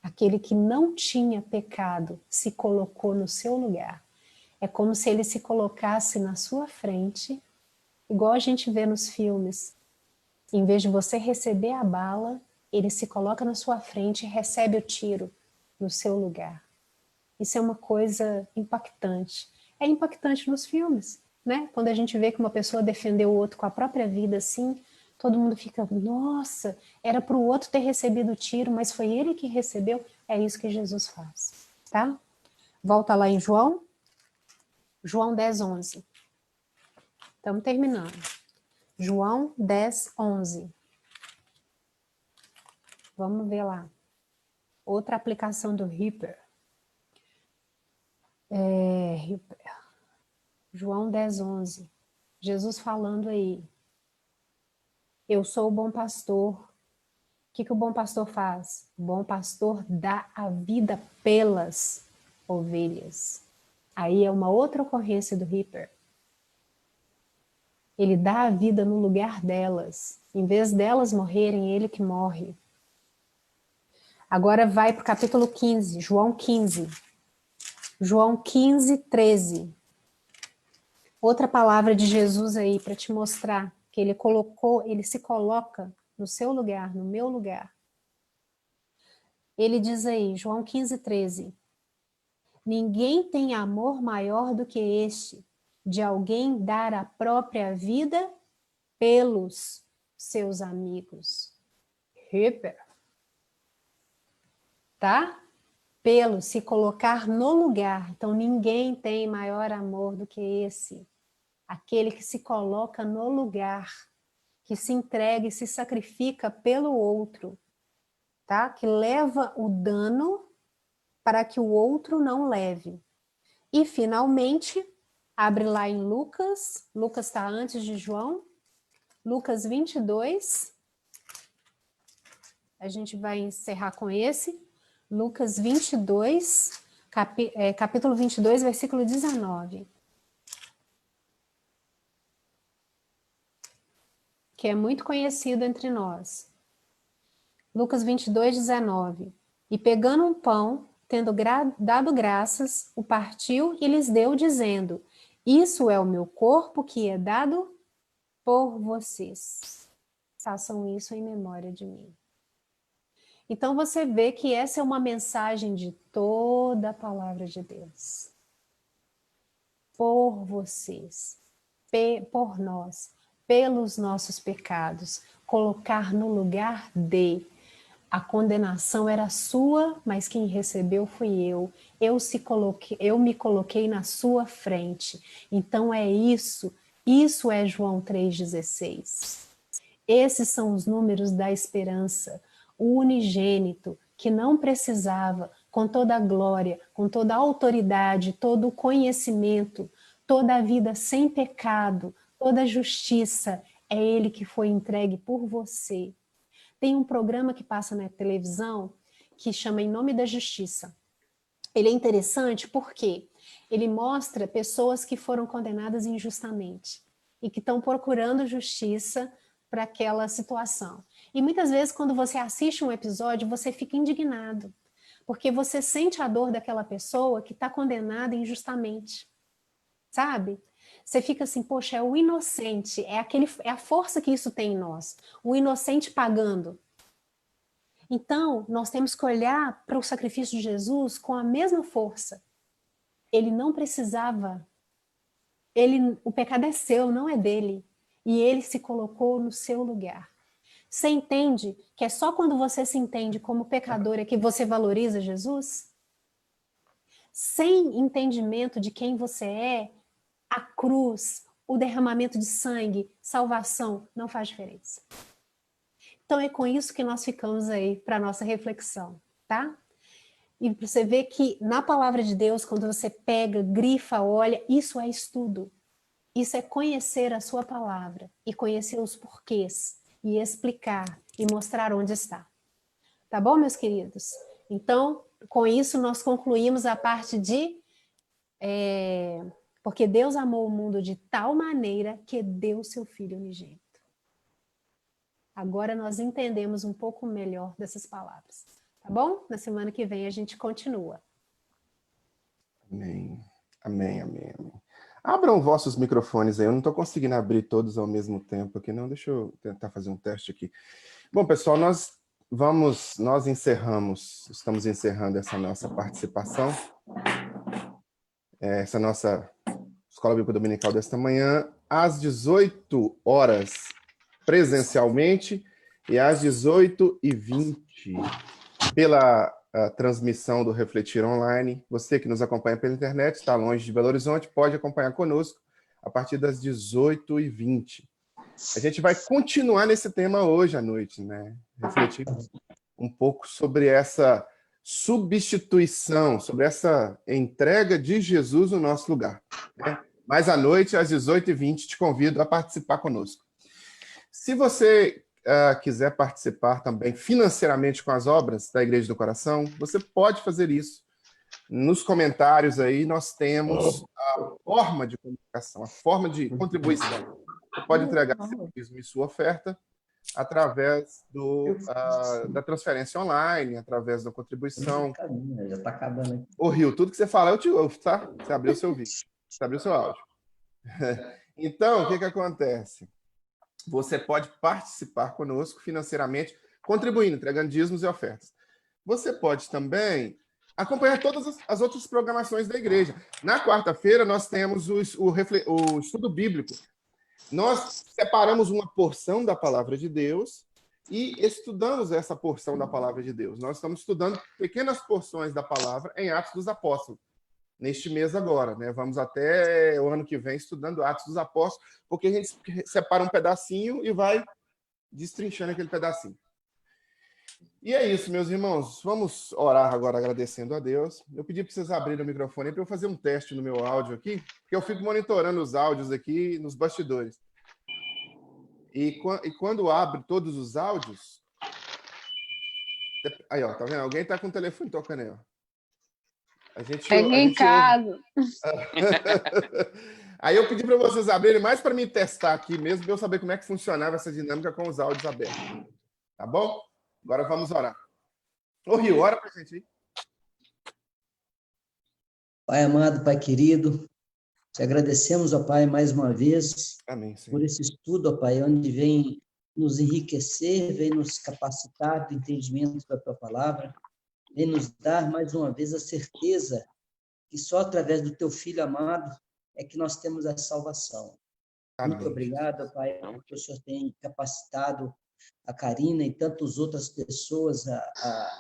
S3: Aquele que não tinha pecado se colocou no seu lugar. É como se ele se colocasse na sua frente, igual a gente vê nos filmes. Em vez de você receber a bala, ele se coloca na sua frente e recebe o tiro no seu lugar. Isso é uma coisa impactante. É impactante nos filmes, né? Quando a gente vê que uma pessoa defendeu o outro com a própria vida assim, todo mundo fica, nossa, era para o outro ter recebido o tiro, mas foi ele que recebeu. É isso que Jesus faz, tá? Volta lá em João 10:11. Estamos terminando. João 10:11. Vamos ver lá. Outra aplicação do hiper. João 10:11. Jesus falando aí. Eu sou o bom pastor. O que o bom pastor faz? O bom pastor dá a vida pelas ovelhas. Aí é uma outra ocorrência do hiper. Ele dá a vida no lugar delas. Em vez delas morrerem, ele que morre. Agora vai para o capítulo 15, João 15. João 15:13. Outra palavra de Jesus aí para te mostrar que ele se coloca no seu lugar, no meu lugar. Ele diz aí, João 15:13. Ninguém tem amor maior do que este, de alguém dar a própria vida pelos seus amigos. Hiper. Tá? Pelo, se colocar no lugar. Então, ninguém tem maior amor do que esse. Aquele que se coloca no lugar, que se entrega e se sacrifica pelo outro, tá? Que leva o dano para que o outro não leve. E, finalmente, abre lá em Lucas. Lucas está antes de João. Lucas 22. A gente vai encerrar com esse. Lucas 22, capítulo 22, versículo 19. Que é muito conhecido entre nós. Lucas 22, 19. E pegando um pão, tendo dado graças, o partiu e lhes deu, dizendo: Isso é o meu corpo que é dado por vocês. Façam isso em memória de mim. Então você vê que essa é uma mensagem de toda a palavra de Deus. Por vocês, por nós, pelos nossos pecados, colocar no lugar de. A condenação era sua, mas quem recebeu fui eu. Eu me coloquei na sua frente. Então é isso é João 3,16. Esses são os números da esperança, o unigênito, que não precisava, com toda a glória, com toda a autoridade, todo o conhecimento, toda a vida sem pecado, toda a justiça, é ele que foi entregue por você. Tem um programa que passa na televisão que chama Em Nome da Justiça. Ele é interessante porque ele mostra pessoas que foram condenadas injustamente e que estão procurando justiça para aquela situação. E muitas vezes, quando você assiste um episódio, você fica indignado, porque você sente a dor daquela pessoa que está condenada injustamente, sabe? Você fica assim, poxa, é o inocente, é a força que isso tem em nós, o inocente pagando. Então, nós temos que olhar para o sacrifício de Jesus com a mesma força. Ele não precisava, o pecado é seu, não é dele, e ele se colocou no seu lugar. Você entende que é só quando você se entende como pecador é que você valoriza Jesus? Sem entendimento de quem você é, a cruz, o derramamento de sangue, salvação, não faz diferença. Então é com isso que nós ficamos aí para a nossa reflexão, tá? E você vê que na palavra de Deus, quando você pega, grifa, olha, isso é estudo. Isso é conhecer a sua palavra e conhecer os porquês e explicar e mostrar onde está. Tá bom, meus queridos? Então, com isso nós concluímos a parte de porque Deus amou o mundo de tal maneira que deu seu Filho unigênito. Agora nós entendemos um pouco melhor dessas palavras. Tá bom? Na semana que vem a gente continua.
S1: Amém. Amém, amém, amém. Abram vossos microfones aí. Eu não estou conseguindo abrir todos ao mesmo tempo aqui, não. Deixa eu tentar fazer um teste aqui. Bom, pessoal, estamos encerrando essa nossa participação, essa nossa Escola Bíblica Dominical desta manhã, às 18 horas presencialmente e às 18h20 pela transmissão do Refletir Online. Você que nos acompanha pela internet, está longe de Belo Horizonte, pode acompanhar conosco a partir das 18h20. A gente vai continuar nesse tema hoje à noite, né? Refletir um pouco sobre essa substituição, sobre essa entrega de Jesus no nosso lugar, né? Mas à noite, às 18h20, te convido a participar conosco. Se você quiser participar também financeiramente com as obras da Igreja do Coração, você pode fazer isso. Nos comentários aí nós temos a forma de comunicação, a forma de contribuição. Você pode entregar seu dízimo e sua oferta através da transferência online, através da contribuição.
S9: Já está acabando.
S1: Ô, Rio, tudo que você fala eu te ouço, tá? Você abriu o seu vídeo, você abriu o seu áudio. Então, o que acontece? Você pode participar conosco financeiramente, contribuindo, entregando dízimos e ofertas. Você pode também acompanhar todas as outras programações da igreja. Na quarta-feira, nós temos o estudo bíblico. Nós separamos uma porção da palavra de Deus e estudamos essa porção da palavra de Deus. Nós estamos estudando pequenas porções da palavra em Atos dos Apóstolos. Neste mês agora, né? Vamos até o ano que vem estudando Atos dos Apóstolos, porque a gente separa um pedacinho e vai destrinchando aquele pedacinho. E é isso, meus irmãos. Vamos orar agora agradecendo a Deus. Eu pedi para vocês abrirem o microfone para eu fazer um teste no meu áudio aqui, porque eu fico monitorando os áudios aqui nos bastidores. E quando abre todos os áudios... Aí, ó, tá vendo? Alguém tá com o telefone tocando aí, ó.
S5: Peguei em casa.
S1: Aí eu pedi para vocês abrirem mais para me testar aqui mesmo, para eu saber como é que funcionava essa dinâmica com os áudios abertos. Tá bom? Agora vamos orar. Ô, Rio, ora para a gente aí.
S9: Pai amado, Pai querido, te agradecemos, ó Pai, mais uma vez.
S1: Amém, Senhor.
S9: Por esse estudo, ó Pai, onde vem nos enriquecer, vem nos capacitar do entendimento da Tua palavra, vem nos dar mais uma vez a certeza que só através do Teu Filho amado é que nós temos a salvação.
S1: Amém.
S9: Muito obrigado, Pai, porque o Senhor tem capacitado a Karina e tantas outras pessoas a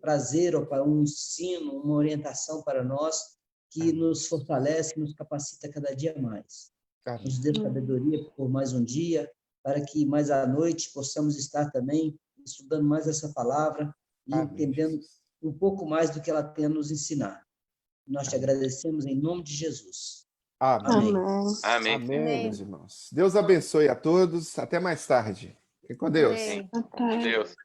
S9: trazer, ó Pai, um ensino, uma orientação para nós que nos fortalece, nos capacita cada dia mais.
S1: Amém.
S9: Nos dê sabedoria por mais um dia, para que mais à noite possamos estar também estudando mais essa palavra, e
S1: Amém,
S9: entendendo
S1: Jesus.
S9: um pouco mais do que ela tem a nos ensinar. Nós te agradecemos em nome de Jesus.
S1: Amém.
S9: Amém.
S6: Amém.
S1: Amém, meus irmãos. Deus abençoe a todos. Até mais tarde. Fiquem com Deus.
S3: Amém.
S6: Deus.